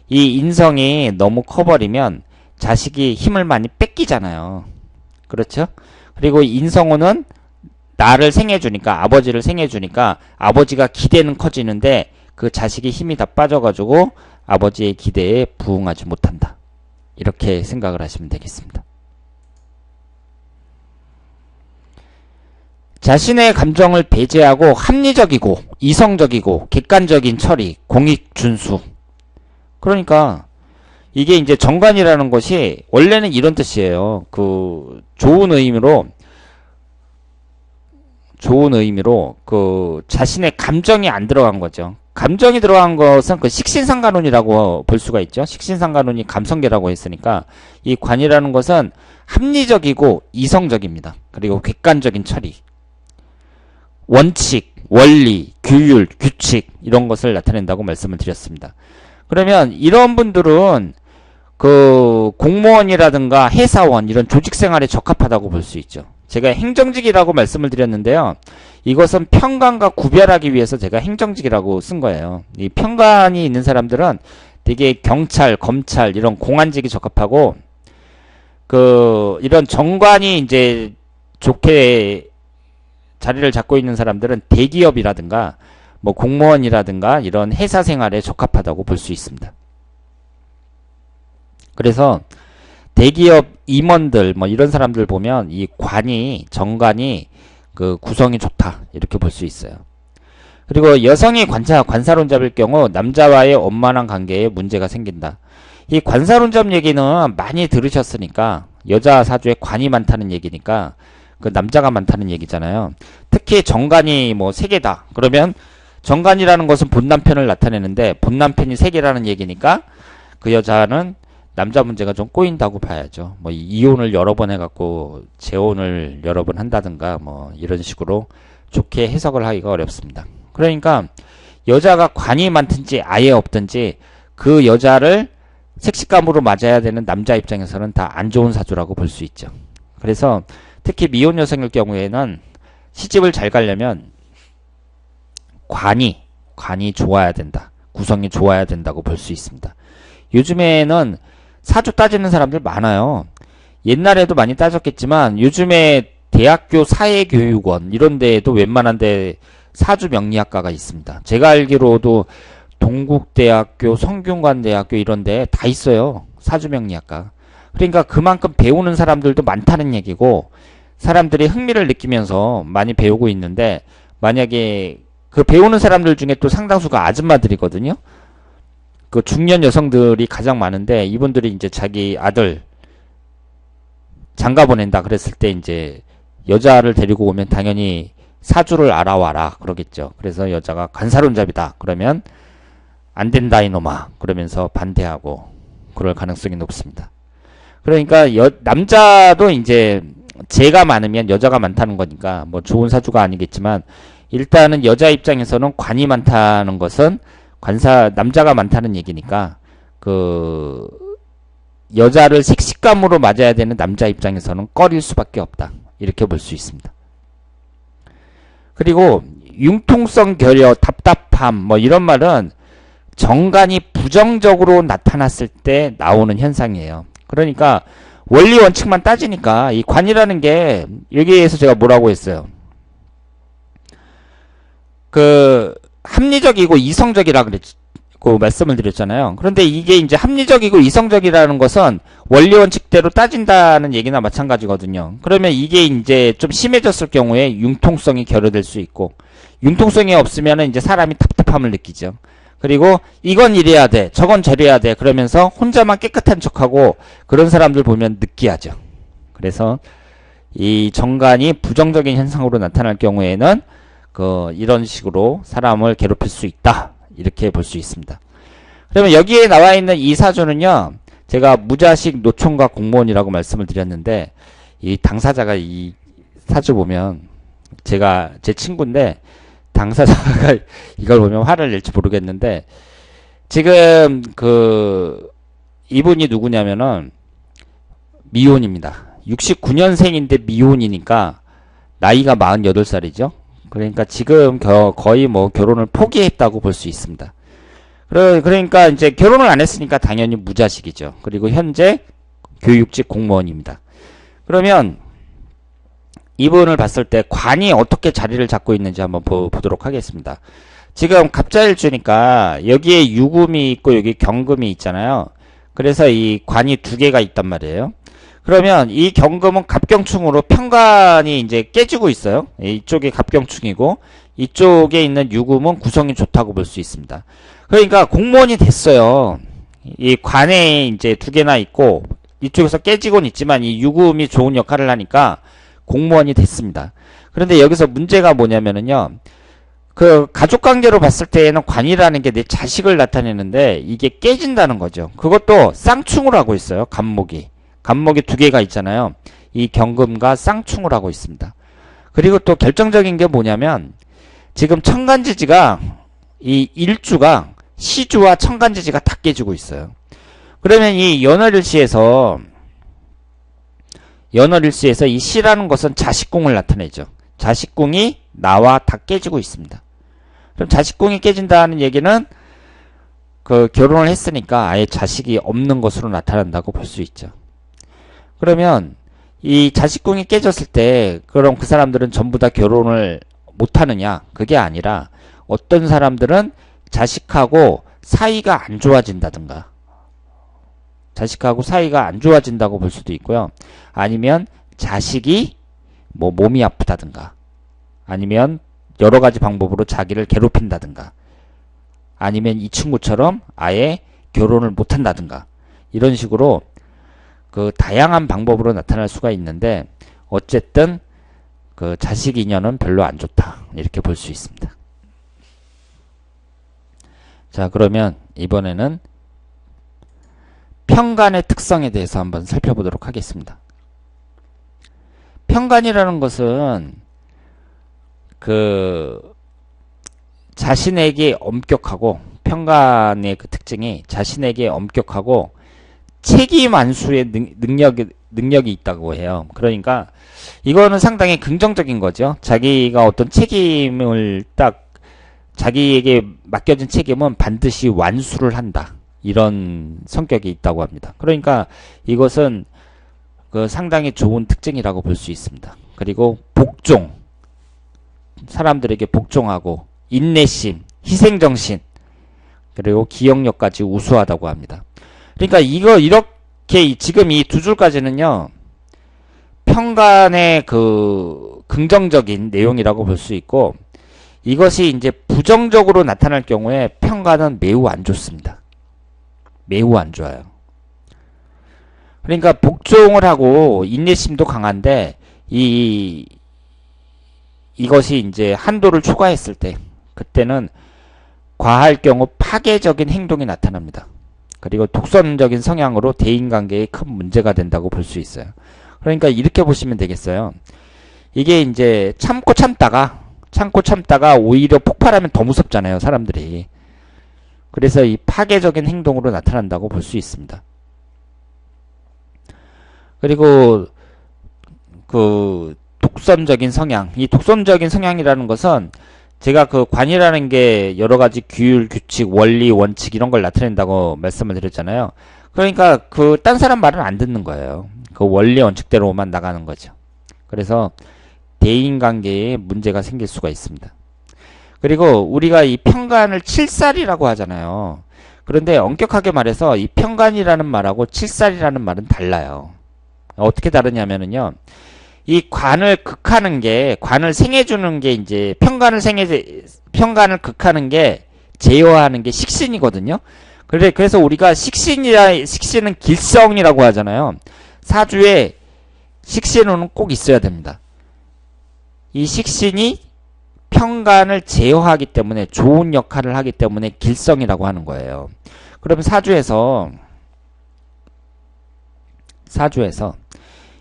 이 인성이 너무 커버리면 자식이 힘을 많이 뺏기잖아요. 그렇죠? 그리고 인성운은 나를 생해주니까 아버지를 생해주니까 아버지가 기대는 커지는데 그 자식이 힘이 다 빠져가지고 아버지의 기대에 부응하지 못한다. 이렇게 생각을 하시면 되겠습니다. 자신의 감정을 배제하고 합리적이고 이성적이고 객관적인 처리, 공익준수. 그러니까 이게 이제 정관이라는 것이 원래는 이런 뜻이에요. 그 좋은 의미로 그 자신의 감정이 안 들어간 거죠. 감정이 들어간 것은 그 식신상관운이라고 볼 수가 있죠. 식신상관운이 감성계라고 했으니까 이 관이라는 것은 합리적이고 이성적입니다. 그리고 객관적인 처리, 원칙, 원리, 규율, 규칙 이런 것을 나타낸다고 말씀을 드렸습니다. 그러면 이런 분들은 그 공무원이라든가 회사원 이런 조직생활에 적합하다고 볼 수 있죠. 제가 행정직이라고 말씀을 드렸는데요. 이것은 편관과 구별하기 위해서 제가 행정직이라고 쓴 거예요. 이 편관이 있는 사람들은 되게 경찰, 검찰 이런 공안직이 적합하고 그 이런 정관이 이제 좋게 자리를 잡고 있는 사람들은 대기업이라든가 뭐 공무원이라든가 이런 회사 생활에 적합하다고 볼 수 있습니다. 그래서 대기업 임원들 뭐 이런 사람들 보면 이 정관이 그 구성이 좋다 이렇게 볼 수 있어요. 그리고 여성이 관사론잡일 경우 남자와의 원만한 관계에 문제가 생긴다. 이 관사론잡 얘기는 많이 들으셨으니까 여자 사주에 관이 많다는 얘기니까 그 남자가 많다는 얘기잖아요. 특히 정관이 뭐 3개다. 그러면 정관이라는 것은 본남편을 나타내는데 본남편이 3개라는 얘기니까 그 여자는 남자 문제가 좀 꼬인다고 봐야죠. 뭐 이혼을 여러 번 해갖고 재혼을 여러 번 한다든가 뭐 이런 식으로 좋게 해석을 하기가 어렵습니다. 그러니까 여자가 관이 많든지 아예 없든지 그 여자를 색식감으로 맞아야 되는 남자 입장에서는 다 안 좋은 사주라고 볼 수 있죠. 그래서 특히 미혼 여성일 경우에는 시집을 잘 가려면 관이 좋아야 된다. 구성이 좋아야 된다고 볼 수 있습니다. 요즘에는 사주 따지는 사람들 많아요. 옛날에도 많이 따졌겠지만 요즘에 대학교 사회교육원 이런 데에도 웬만한 데 사주 명리학과가 있습니다. 제가 알기로도 동국대학교, 성균관대학교 이런 데 다 있어요. 사주 명리학과. 그러니까 그만큼 배우는 사람들도 많다는 얘기고 사람들이 흥미를 느끼면서 많이 배우고 있는데 만약에 그 배우는 사람들 중에 또 상당수가 아줌마들이거든요. 그 중년 여성들이 가장 많은데 이분들이 이제 자기 아들 장가 보낸다 그랬을 때 이제 여자를 데리고 오면 당연히 사주를 알아와라 그러겠죠. 그래서 여자가 관사론잡이다 그러면 안 된다 이놈아 그러면서 반대하고 그럴 가능성이 높습니다. 그러니까 남자도 이제 재가 많으면 여자가 많다는 거니까 뭐 좋은 사주가 아니겠지만 일단은 여자 입장에서는 관이 많다는 것은 남자가 많다는 얘기니까 그 여자를 색식감으로 맞아야 되는 남자 입장에서는 꺼릴 수밖에 없다. 이렇게 볼 수 있습니다. 그리고 융통성 결여, 답답함 뭐 이런 말은 정관이 부정적으로 나타났을 때 나오는 현상이에요. 그러니까 원리 원칙만 따지니까 이 관이라는 게 여기에서 제가 뭐라고 했어요. 그 합리적이고 이성적이라 그랬고 말씀을 드렸잖아요. 그런데 이게 이제 합리적이고 이성적이라는 것은 원리 원칙대로 따진다는 얘기나 마찬가지거든요. 그러면 이게 이제 좀 심해졌을 경우에 융통성이 결여될 수 있고 융통성이 없으면은 이제 사람이 답답함을 느끼죠. 그리고 이건 이래야 돼, 저건 저래야 돼 그러면서 혼자만 깨끗한 척하고 그런 사람들 보면 느끼하죠. 그래서 이 정관이 부정적인 현상으로 나타날 경우에는 이런 식으로 사람을 괴롭힐 수 있다. 이렇게 볼 수 있습니다. 그러면 여기에 나와 있는 이 사주는요. 제가 무자식 노총각 공무원이라고 말씀을 드렸는데 이 당사자가 이 사주 보면 제가 제 친구인데 당사자가 이걸 보면 화를 낼지 모르겠는데 지금 이분이 누구냐면은 미혼입니다. 69년생인데 미혼이니까 나이가 48살이죠. 그러니까 지금 거의 뭐 결혼을 포기했다고 볼 수 있습니다. 그러니까 이제 결혼을 안 했으니까 당연히 무자식이죠. 그리고 현재 교육직 공무원입니다. 그러면 이분을 봤을 때 관이 어떻게 자리를 잡고 있는지 한번 보도록 하겠습니다. 지금 갑자일주니까 여기에 유금이 있고 여기 경금이 있잖아요. 그래서 이 관이 두 개가 있단 말이에요. 그러면 이 경금은 갑경충으로 편관이 이제 깨지고 있어요. 이쪽이 갑경충이고 이쪽에 있는 유금은 구성이 좋다고 볼 수 있습니다. 그러니까 공무원이 됐어요. 이 관에 이제 두 개나 있고 이쪽에서 깨지곤 있지만 이 유금이 좋은 역할을 하니까 공무원이 됐습니다. 그런데 여기서 문제가 뭐냐면은요. 가족관계로 봤을 때에는 관이라는 게 내 자식을 나타내는데 이게 깨진다는 거죠. 그것도 쌍충을 하고 있어요. 간목이 두 개가 있잖아요. 이 경금과 쌍충을 하고 있습니다. 그리고 또 결정적인 게 뭐냐면 지금 천간지지가 이 일주가 시주와 천간지지가 다 깨지고 있어요. 그러면 이 연월일시에서 이 시라는 것은 자식궁을 나타내죠. 자식궁이 나와 다 깨지고 있습니다. 그럼 자식궁이 깨진다는 얘기는 결혼을 했으니까 아예 자식이 없는 것으로 나타난다고 볼 수 있죠. 그러면 이 자식궁이 깨졌을 때 그럼 그 사람들은 전부 다 결혼을 못하느냐? 그게 아니라 어떤 사람들은 자식하고 사이가 안 좋아진다든가 자식하고 볼 수도 있고요. 아니면 자식이 뭐 몸이 아프다든가 아니면 여러 가지 방법으로 자기를 괴롭힌다든가 아니면 이 친구처럼 아예 결혼을 못한다든가 이런 식으로 다양한 방법으로 나타날 수가 있는데 어쨌든 자식 인연은 별로 안 좋다 이렇게 볼 수 있습니다. 자, 그러면 이번에는 편간의 특성에 대해서 한번 살펴보도록 하겠습니다. 편간이라는 것은 자신에게 엄격하고 편간의 특징이 자신에게 엄격하고 책임 안수의 능력이 있다고 해요. 그러니까 이거는 상당히 긍정적인 거죠. 자기가 어떤 책임을 자기에게 맡겨진 책임은 반드시 완수를 한다. 이런 성격이 있다고 합니다. 그러니까 이것은 상당히 좋은 특징이라고 볼 수 있습니다. 그리고 복종, 사람들에게 복종하고 인내심, 희생정신, 그리고 기억력까지 우수하다고 합니다. 그러니까 이렇게 지금 이 두 줄까지는요, 편간의 긍정적인 내용이라고 볼 수 있고, 이것이 이제 부정적으로 나타날 경우에 편간은 매우 안 좋습니다. 매우 안 좋아요. 그러니까 복종을 하고 인내심도 강한데 이것이 이제 한도를 초과했을 때 그때는 과할 경우 파괴적인 행동이 나타납니다. 그리고 독선적인 성향으로 대인관계에 큰 문제가 된다고 볼 수 있어요. 그러니까 이렇게 보시면 되겠어요. 이게 이제 참고 참다가 오히려 폭발하면 더 무섭잖아요, 사람들이. 그래서 이 파괴적인 행동으로 나타난다고 볼 수 있습니다. 그리고 독선적인 성향, 이 독선적인 성향이라는 것은 제가 관이라는 게 여러 가지 규율, 규칙, 원리, 원칙 이런 걸 나타낸다고 말씀을 드렸잖아요. 그러니까 딴 사람 말은 안 듣는 거예요. 원리, 원칙대로만 나가는 거죠. 그래서 대인관계에 문제가 생길 수가 있습니다. 그리고 우리가 이 편간을 칠살이라고 하잖아요. 그런데 엄격하게 말해서 이 편간이라는 말하고 칠살이라는 말은 달라요. 어떻게 다르냐면은요. 이 관을 극하는 게, 관을 생해주는 게 이제 편간을 극하는 게, 제어하는 게 식신이거든요. 그래서 우리가 식신은 길성이라고 하잖아요. 사주에 식신운은 꼭 있어야 됩니다. 이 식신이 편간을 제어하기 때문에 좋은 역할을 하기 때문에 길성이라고 하는 거예요. 그럼 사주에서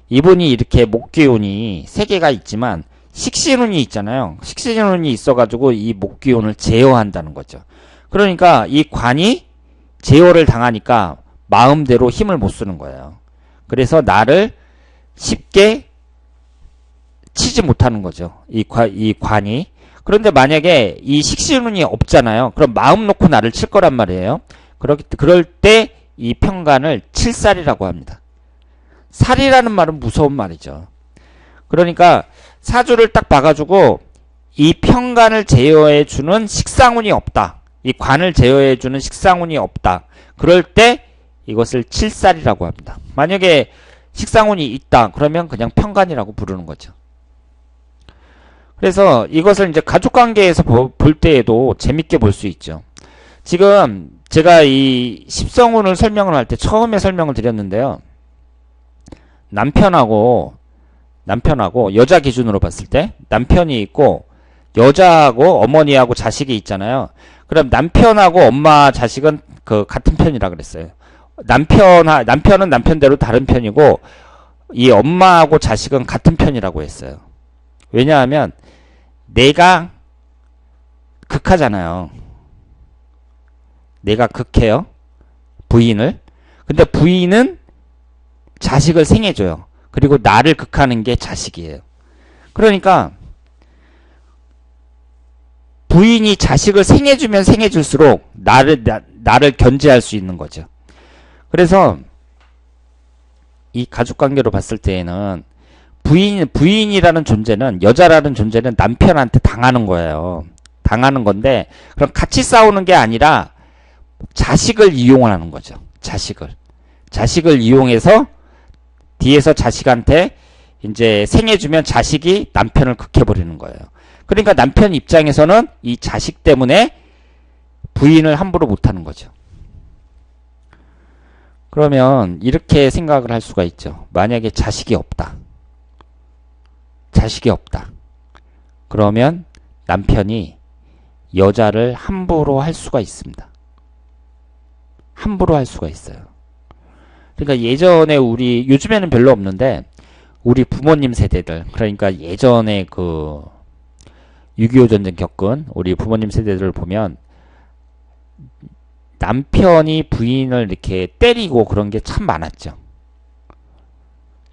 이분이 이렇게 목기운이 3개가 있지만 식신운이 있잖아요. 식신운이 있어가지고 이 목기운을 제어한다는 거죠. 그러니까 이 관이 제어를 당하니까 마음대로 힘을 못 쓰는 거예요. 그래서 나를 쉽게 치지 못하는 거죠. 이 관이. 그런데 만약에 이 식신운이 없잖아요. 그럼 마음 놓고 나를 칠 거란 말이에요. 그럴 때 이 편관을 칠살이라고 합니다. 살이라는 말은 무서운 말이죠. 그러니까 사주를 딱 봐가지고 이 편관을 제어해주는 식상운이 없다. 이 관을 제어해주는 식상운이 없다. 그럴 때 이것을 칠살이라고 합니다. 만약에 식상운이 있다. 그러면 그냥 편관이라고 부르는 거죠. 그래서 이것을 이제 가족관계에서 볼 때에도 재밌게 볼 수 있죠. 지금 제가 이 십성운을 설명을 할 때 처음에 설명을 드렸는데요. 남편하고 여자 기준으로 봤을 때 남편이 있고 여자하고 어머니하고 자식이 있잖아요. 그럼 남편하고 엄마 자식은 그 같은 편이라 그랬어요. 남편은 남편대로 다른 편이고 이 엄마하고 자식은 같은 편이라고 했어요. 왜냐하면 내가 극하잖아요. 내가 극해요. 부인을. 근데 부인은 자식을 생해줘요. 그리고 나를 극하는 게 자식이에요. 그러니까 부인이 자식을 생해주면 생해줄수록 나를 견제할 수 있는 거죠. 그래서 이 가족관계로 봤을 때에는 부인이라는 존재는, 여자라는 존재는 남편한테 당하는 거예요. 당하는 건데, 그럼 같이 싸우는 게 아니라 자식을 이용하는 거죠. 자식을 이용해서 뒤에서 자식한테 이제 생해주면 자식이 남편을 극해버리는 거예요. 그러니까 남편 입장에서는 이 자식 때문에 부인을 함부로 못하는 거죠. 그러면 이렇게 생각을 할 수가 있죠. 만약에 자식이 없다. 그러면 남편이 여자를 함부로 할 수가 있습니다. 함부로 할 수가 있어요. 그러니까 예전에 요즘에는 별로 없는데 우리 부모님 세대들, 그러니까 예전에 그 6.25 전쟁 겪은 우리 부모님 세대들을 보면 남편이 부인을 이렇게 때리고 그런 게 참 많았죠.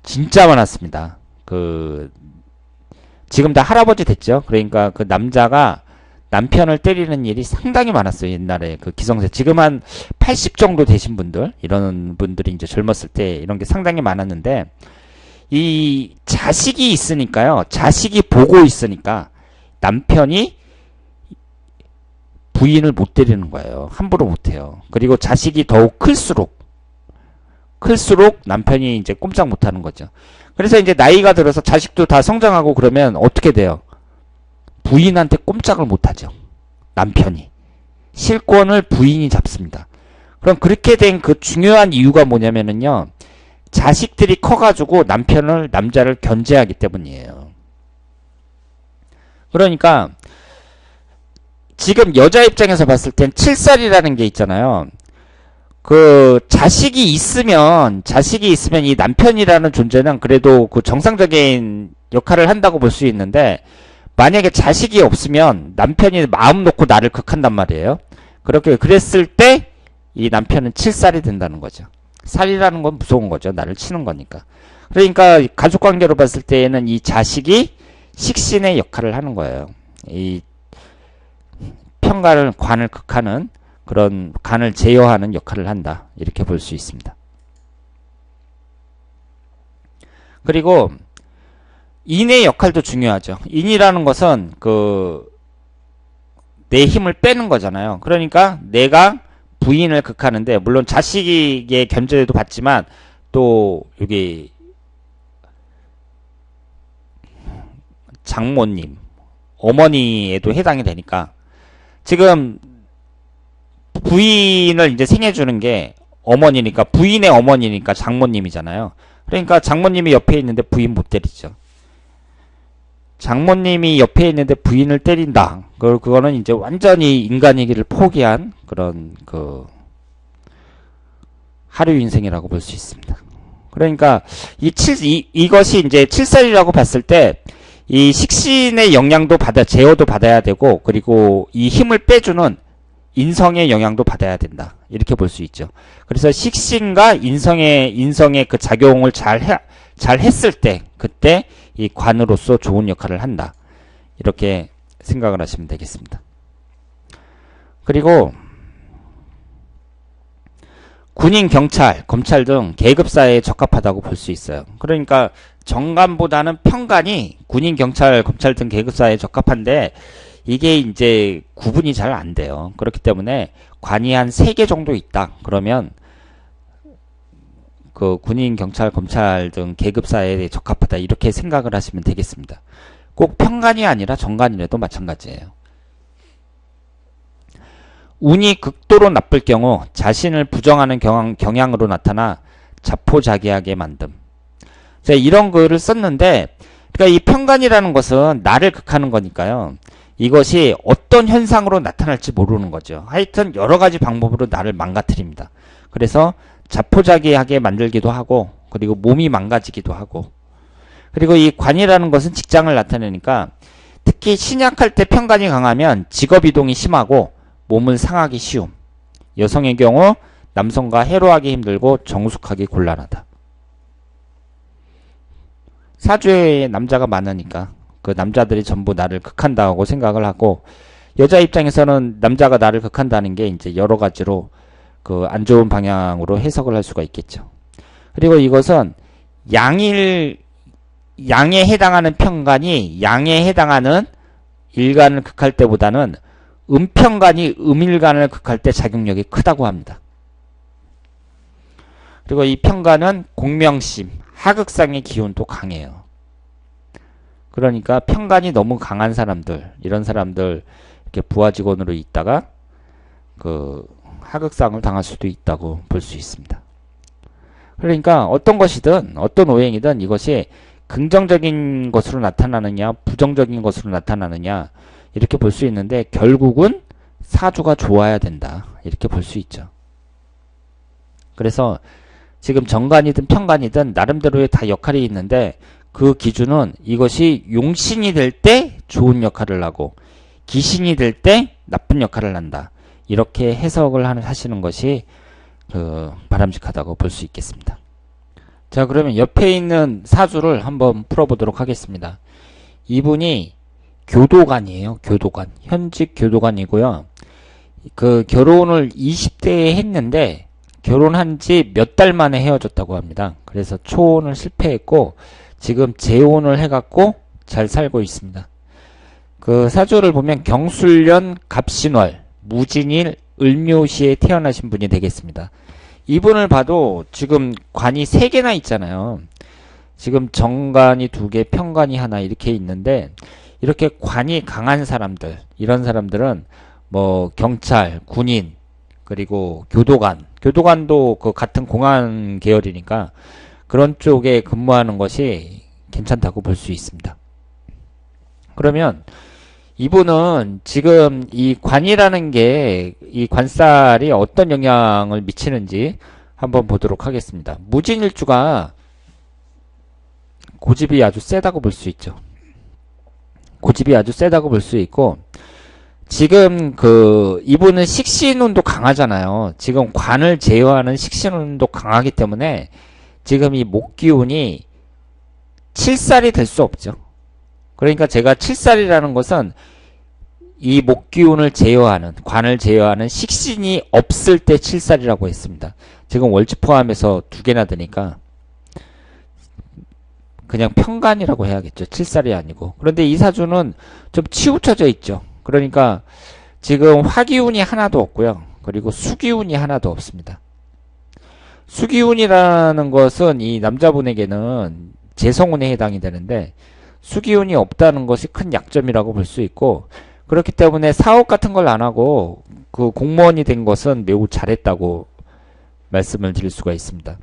진짜 많았습니다. 지금 다 할아버지 됐죠. 그러니까 그 남자가 남편을 때리는 일이 상당히 많았어요. 옛날에 그 기성세. 지금 한 80 정도 되신 분들, 이런 분들이 이제 젊었을 때 이런 게 상당히 많았는데, 이 자식이 있으니까요. 자식이 보고 있으니까 남편이 부인을 못 때리는 거예요. 함부로 못 해요. 그리고 자식이 더욱 클수록 남편이 이제 꼼짝 못 하는 거죠. 그래서 이제 나이가 들어서 자식도 다 성장하고 그러면 어떻게 돼요? 부인한테 꼼짝을 못 하죠. 남편이. 실권을 부인이 잡습니다. 그럼 그렇게 된 그 중요한 이유가 뭐냐면은요. 자식들이 커가지고 남자를 견제하기 때문이에요. 그러니까 지금 여자 입장에서 봤을 땐 칠살이라는 게 있잖아요. 그 자식이 있으면 이 남편이라는 존재는 그래도 그 정상적인 역할을 한다고 볼 수 있는데, 만약에 자식이 없으면 남편이 마음 놓고 나를 극한단 말이에요. 그랬을 때 이 남편은 칠살이 된다는 거죠. 살이라는 건 무서운 거죠. 나를 치는 거니까. 그러니까 가족관계로 봤을 때에는 이 자식이 식신의 역할을 하는 거예요. 이 관을 극하는, 그런 간을 제어하는 역할을 한다. 이렇게 볼 수 있습니다. 그리고 인의 역할도 중요하죠. 인이라는 것은 내 힘을 빼는 거잖아요. 그러니까 내가 부인을 극하는데, 물론 자식의 견제도 받지만 또 여기 장모님, 어머니에도 해당이 되니까, 지금 부인을 이제 생해주는 게 어머니니까, 부인의 어머니니까 장모님이잖아요. 그러니까 장모님이 옆에 있는데 부인 못 때리죠. 장모님이 옆에 있는데 부인을 때린다. 그거는 이제 완전히 인간이기를 포기한 그런 하류 인생이라고 볼 수 있습니다. 그러니까 이것이 이제 칠살이라고 봤을 때 이 식신의 영향도 제어도 받아야 되고, 그리고 이 힘을 빼주는 인성의 영향도 받아야 된다. 이렇게 볼 수 있죠. 그래서 식신과 인성의 그 작용을 잘 했을 때, 그때 이 관으로서 좋은 역할을 한다. 이렇게 생각을 하시면 되겠습니다. 그리고 군인, 경찰, 검찰 등 계급사회에 적합하다고 볼 수 있어요. 그러니까 정관보다는 편관이 군인, 경찰, 검찰 등 계급사회에 적합한데 이게 이제 구분이 잘 안 돼요. 그렇기 때문에 관이 한 3개 정도 있다. 그러면 그 군인, 경찰, 검찰 등 계급사회에 적합하다. 이렇게 생각을 하시면 되겠습니다. 꼭 편관이 아니라 정관이라도 마찬가지예요. 운이 극도로 나쁠 경우 자신을 부정하는 경향으로 나타나 자포자기하게 만듦. 제가 이런 글을 썼는데, 그러니까 이 편관이라는 것은 나를 극하는 거니까요. 이것이 어떤 현상으로 나타날지 모르는 거죠. 하여튼 여러 가지 방법으로 나를 망가뜨립니다. 그래서 자포자기하게 만들기도 하고, 그리고 몸이 망가지기도 하고, 그리고 이 관이라는 것은 직장을 나타내니까 특히 신약할 때 편관이 강하면 직업이동이 심하고 몸은 상하기 쉬움. 여성의 경우 남성과 해로하기 힘들고 정숙하기 곤란하다. 사주에 남자가 많으니까 그 남자들이 전부 나를 극한다고 생각을 하고, 여자 입장에서는 남자가 나를 극한다는 게 이제 여러 가지로 그 안 좋은 방향으로 해석을 할 수가 있겠죠. 그리고 이것은 양에 해당하는 편관이 양에 해당하는 일간을 극할 때보다는 음편관이 음일간을 극할 때 작용력이 크다고 합니다. 그리고 이 편관은 공명심, 하극상의 기운도 강해요. 그러니까 편관이 너무 강한 사람들, 이런 사람들 이렇게 부하 직원으로 있다가 그 하극상을 당할 수도 있다고 볼 수 있습니다. 그러니까 어떤 것이든 어떤 오행이든 이것이 긍정적인 것으로 나타나느냐 부정적인 것으로 나타나느냐 이렇게 볼 수 있는데, 결국은 사주가 좋아야 된다. 이렇게 볼 수 있죠. 그래서 지금 정관이든 편관이든 나름대로의 다 역할이 있는데, 그 기준은 이것이 용신이 될 때 좋은 역할을 하고 기신이 될 때 나쁜 역할을 한다. 이렇게 해석을 하시는 것이 바람직하다고 볼 수 있겠습니다. 자, 그러면 옆에 있는 사주를 한번 풀어보도록 하겠습니다. 이분이 교도관이에요. 교도관. 현직 교도관이고요. 그 결혼을 20대에 했는데 결혼한 지 몇 달 만에 헤어졌다고 합니다. 그래서 초혼을 실패했고 지금 재혼을 해갖고 잘 살고 있습니다. 그 사주를 보면 경술년 갑신월 무진일 을묘시에 태어나신 분이 되겠습니다. 이분을 봐도 지금 관이 3개나 있잖아요. 지금 정관이 2개, 편관이 하나 이렇게 있는데, 이렇게 관이 강한 사람들, 이런 사람들은 뭐 경찰, 군인, 그리고 교도관도 그 같은 공안 계열이니까 그런 쪽에 근무하는 것이 괜찮다고 볼 수 있습니다. 그러면 이분은 지금 이 관이라는 게 이 관살이 어떤 영향을 미치는지 한번 보도록 하겠습니다. 무진일주가 고집이 아주 세다고 볼 수 있죠. 고집이 아주 세다고 볼 수 있고, 지금 이분은 식신운도 강하잖아요. 지금 관을 제어하는 식신운도 강하기 때문에 지금 이 목기운이 7살이 될 수 없죠. 그러니까 제가 7살이라는 것은 이 목기운을 제어하는, 관을 제어하는 식신이 없을 때 7살이라고 했습니다. 지금 월지 포함해서 2개나 되니까 그냥 편관이라고 해야겠죠. 7살이 아니고. 그런데 이 사주는 좀 치우쳐져 있죠. 그러니까 지금 화기운이 하나도 없고요. 그리고 수기운이 하나도 없습니다. 수기운이라는 것은 이 남자분에게는 재성운에 해당이 되는데, 수기운이 없다는 것이 큰 약점이라고 볼 수 있고, 그렇기 때문에 사업 같은 걸 안 하고 그 공무원이 된 것은 매우 잘했다고 말씀을 드릴 수가 있습니다.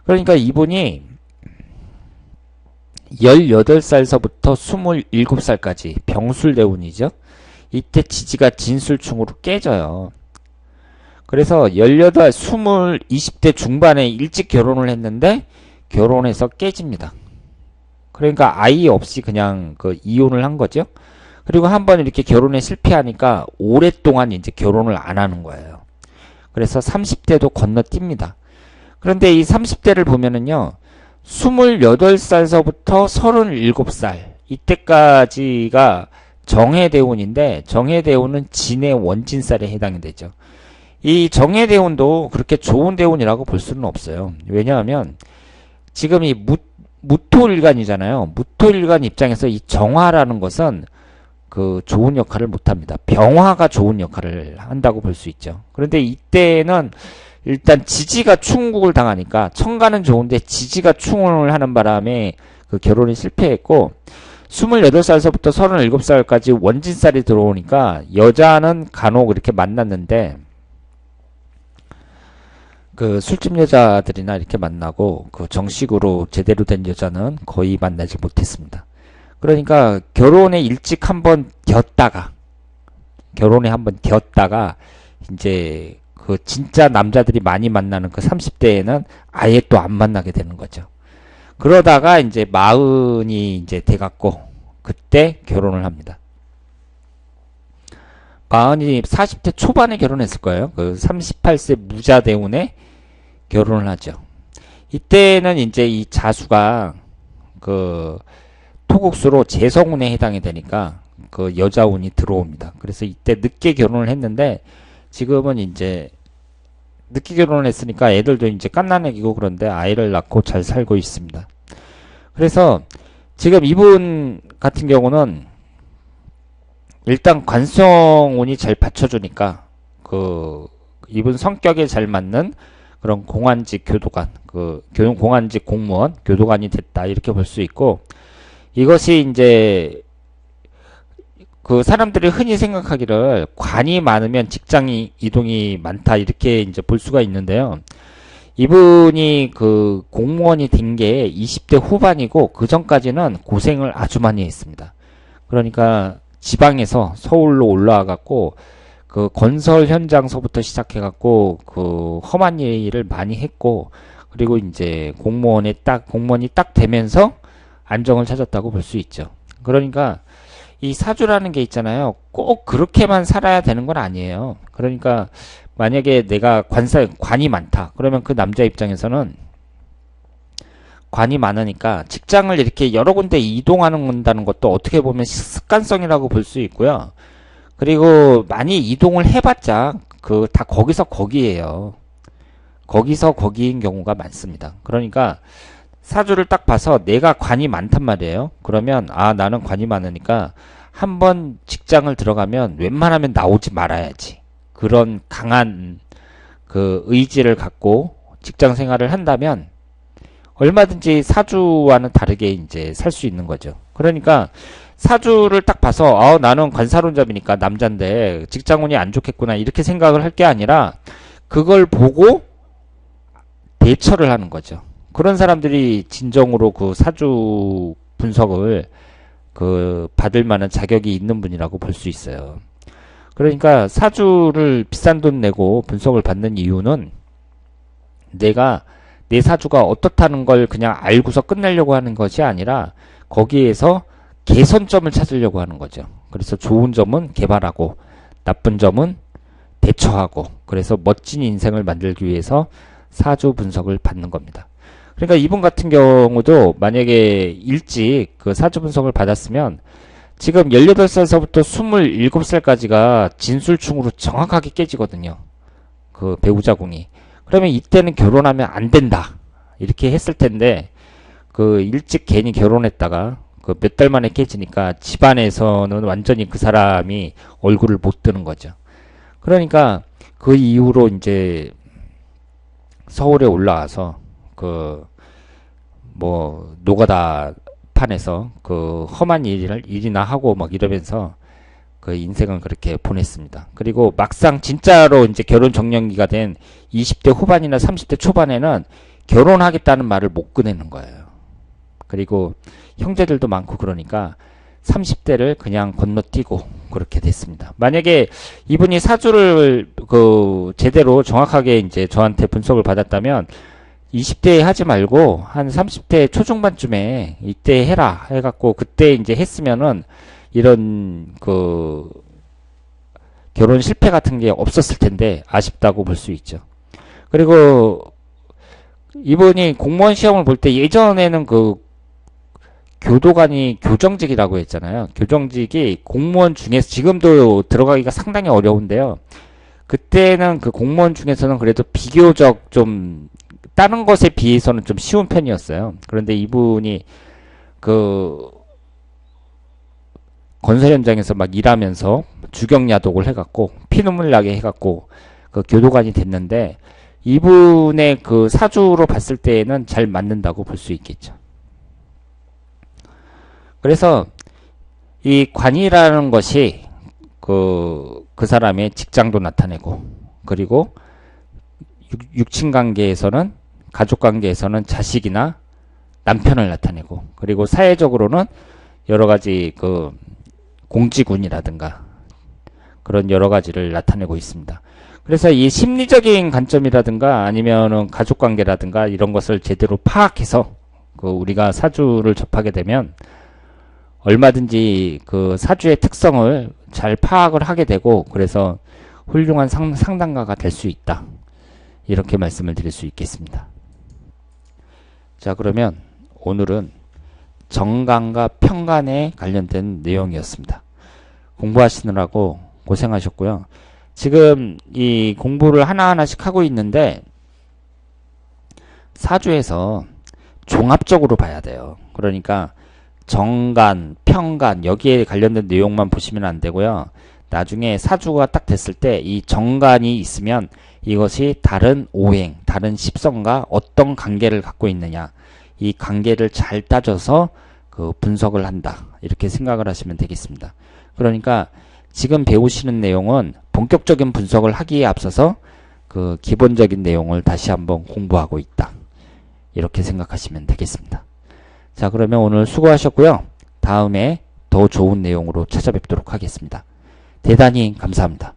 그러니까 이분이 18살서부터 27살까지 병술대운이죠. 이때 지지가 진술충으로 깨져요. 그래서 18, 20대 중반에 일찍 결혼을 했는데 결혼해서 깨집니다. 그러니까 아이 없이 그냥 그 이혼을 한 거죠. 그리고 한번 이렇게 결혼에 실패하니까 오랫동안 이제 결혼을 안 하는 거예요. 그래서 30대도 건너뜁니다. 그런데 이 30대를 보면은요, 28살서부터 37살, 이때까지가 정해대운인데, 정해대운은 진의 원진살에 해당이 되죠. 이 정해대운도 그렇게 좋은 대운이라고 볼 수는 없어요. 왜냐하면, 지금 이 무토일간이잖아요. 무토일간 입장에서 이 정화라는 것은 그 좋은 역할을 못합니다. 병화가 좋은 역할을 한다고 볼 수 있죠. 그런데 이때는 일단 지지가 충국을 당하니까 청가는 좋은데 지지가 충을 하는 바람에 그 결혼이 실패했고 28살서부터 37살까지 원진살이 들어오니까 여자는 간혹 이렇게 만났는데 그 술집 여자들이나 이렇게 만나고 그 정식으로 제대로 된 여자는 거의 만나지 못했습니다. 그러니까 결혼에 일찍 한번 겼다가 이제 그 진짜 남자들이 많이 만나는 그 30대에는 아예 또 안 만나게 되는 거죠. 그러다가 이제 마흔이 이제 돼갖고 그때 결혼을 합니다. 마흔이 40대 초반에 결혼했을 거예요. 그 38세 무자대운에 결혼을 하죠. 이때는 이제 이 자수가 그 토국수로 재성운에 해당이 되니까 그 여자운이 들어옵니다. 그래서 이때 늦게 결혼을 했는데 지금은 이제 늦게 결혼을 했으니까 애들도 이제 갓난애기고 그런데 아이를 낳고 잘 살고 있습니다. 그래서 지금 이분 같은 경우는 일단 관성운이 잘 받쳐주니까 그 이분 성격에 잘 맞는 그런 공안직 교도관, 그 공안직 공무원, 교도관이 됐다 이렇게 볼 수 있고 이것이 이제 그 사람들이 흔히 생각하기를 관이 많으면 직장이 이동이 많다 이렇게 이제 볼 수가 있는데요. 이분이 그 공무원이 된 게 20대 후반이고 그 전까지는 고생을 아주 많이 했습니다. 그러니까 지방에서 서울로 올라와 갖고 그 건설 현장서부터 시작해 갖고 그 험한 일을 많이 했고 그리고 이제 공무원이 딱 되면서 안정을 찾았다고 볼 수 있죠. 그러니까 이 사주라는 게 있잖아요. 꼭 그렇게만 살아야 되는 건 아니에요. 그러니까 만약에 내가 관이 많다. 그러면 그 남자 입장에서는 관이 많으니까 직장을 이렇게 여러 군데 이동하는 것도 어떻게 보면 습관성이라고 볼 수 있고요. 그리고 많이 이동을 해봤자 그 다 거기서 거기에요. 거기서 거기인 경우가 많습니다. 그러니까 사주를 딱 봐서 내가 관이 많단 말이에요. 그러면 나는 관이 많으니까 한번 직장을 들어가면 웬만하면 나오지 말아야지. 그런 강한 그 의지를 갖고 직장 생활을 한다면 얼마든지 사주와는 다르게 이제 살 수 있는 거죠. 그러니까 사주를 딱 봐서 나는 관사론잡이니까 남잔데 직장운이 안 좋겠구나 이렇게 생각을 할 게 아니라 그걸 보고 대처를 하는 거죠. 그런 사람들이 진정으로 그 사주 분석을 그 받을 만한 자격이 있는 분이라고 볼 수 있어요. 그러니까 사주를 비싼 돈 내고 분석을 받는 이유는 내가 내 사주가 어떻다는 걸 그냥 알고서 끝내려고 하는 것이 아니라 거기에서 개선점을 찾으려고 하는 거죠. 그래서 좋은 점은 개발하고 나쁜 점은 대처하고 그래서 멋진 인생을 만들기 위해서 사주 분석을 받는 겁니다. 그러니까 이분 같은 경우도 만약에 일찍 그 사주 분석을 받았으면 지금 18살서부터 27살까지가 진술충으로 정확하게 깨지거든요. 그 배우자궁이. 그러면 이때는 결혼하면 안 된다. 이렇게 했을 텐데 그 일찍 괜히 결혼했다가 그 몇 달 만에 깨지니까 집안에서는 완전히 그 사람이 얼굴을 못 드는 거죠. 그러니까 그 이후로 이제 서울에 올라와서 그 뭐 노가다 판에서 그 험한 일이나 하고 막 이러면서 그 인생을 그렇게 보냈습니다. 그리고 막상 진짜로 이제 결혼 정년기가 된 20대 후반이나 30대 초반에는 결혼하겠다는 말을 못 꺼내는 거예요. 그리고 형제들도 많고 그러니까 30대를 그냥 건너뛰고 그렇게 됐습니다. 만약에 이분이 사주를 그 제대로 정확하게 이제 저한테 분석을 받았다면 20대에 하지 말고 한 30대 초중반쯤에 이때 해라 해갖고 그때 이제 했으면은 이런 그 결혼 실패 같은 게 없었을 텐데 아쉽다고 볼 수 있죠. 그리고 이분이 공무원 시험을 볼 때 예전에는 그 교도관이 교정직이라고 했잖아요. 교정직이 공무원 중에서 지금도 들어가기가 상당히 어려운데요. 그때는 그 공무원 중에서는 그래도 비교적 좀 다른 것에 비해서는 좀 쉬운 편이었어요. 그런데 이분이 그 건설 현장에서 막 일하면서 주경야독을 해갖고 피눈물 나게 해갖고 그 교도관이 됐는데 이분의 그 사주로 봤을 때에는 잘 맞는다고 볼 수 있겠죠. 그래서 이 관이라는 것이 그 사람의 직장도 나타내고 그리고 육친 관계에서는 가족 관계에서는 자식이나 남편을 나타내고 그리고 사회적으로는 여러 가지 그 공직운이라든가 그런 여러 가지를 나타내고 있습니다. 그래서 이 심리적인 관점이라든가 아니면은 가족 관계라든가 이런 것을 제대로 파악해서 그 우리가 사주를 접하게 되면 얼마든지 그 사주의 특성을 잘 파악을 하게 되고 그래서 훌륭한 상담가가 될 수 있다. 이렇게 말씀을 드릴 수 있겠습니다. 자, 그러면 오늘은 정관과 편관에 관련된 내용이었습니다. 공부하시느라고 고생하셨고요. 지금 이 공부를 하나하나씩 하고 있는데 사주에서 종합적으로 봐야 돼요. 그러니까 정관, 편관 여기에 관련된 내용만 보시면 안 되고요. 나중에 사주가 딱 됐을 때 이 정관이 있으면 이것이 다른 오행, 다른 십성과 어떤 관계를 갖고 있느냐 이 관계를 잘 따져서 그 분석을 한다. 이렇게 생각을 하시면 되겠습니다. 그러니까 지금 배우시는 내용은 본격적인 분석을 하기에 앞서서 그 기본적인 내용을 다시 한번 공부하고 있다. 이렇게 생각하시면 되겠습니다. 자, 그러면 오늘 수고하셨고요. 다음에 더 좋은 내용으로 찾아뵙도록 하겠습니다. 대단히 감사합니다.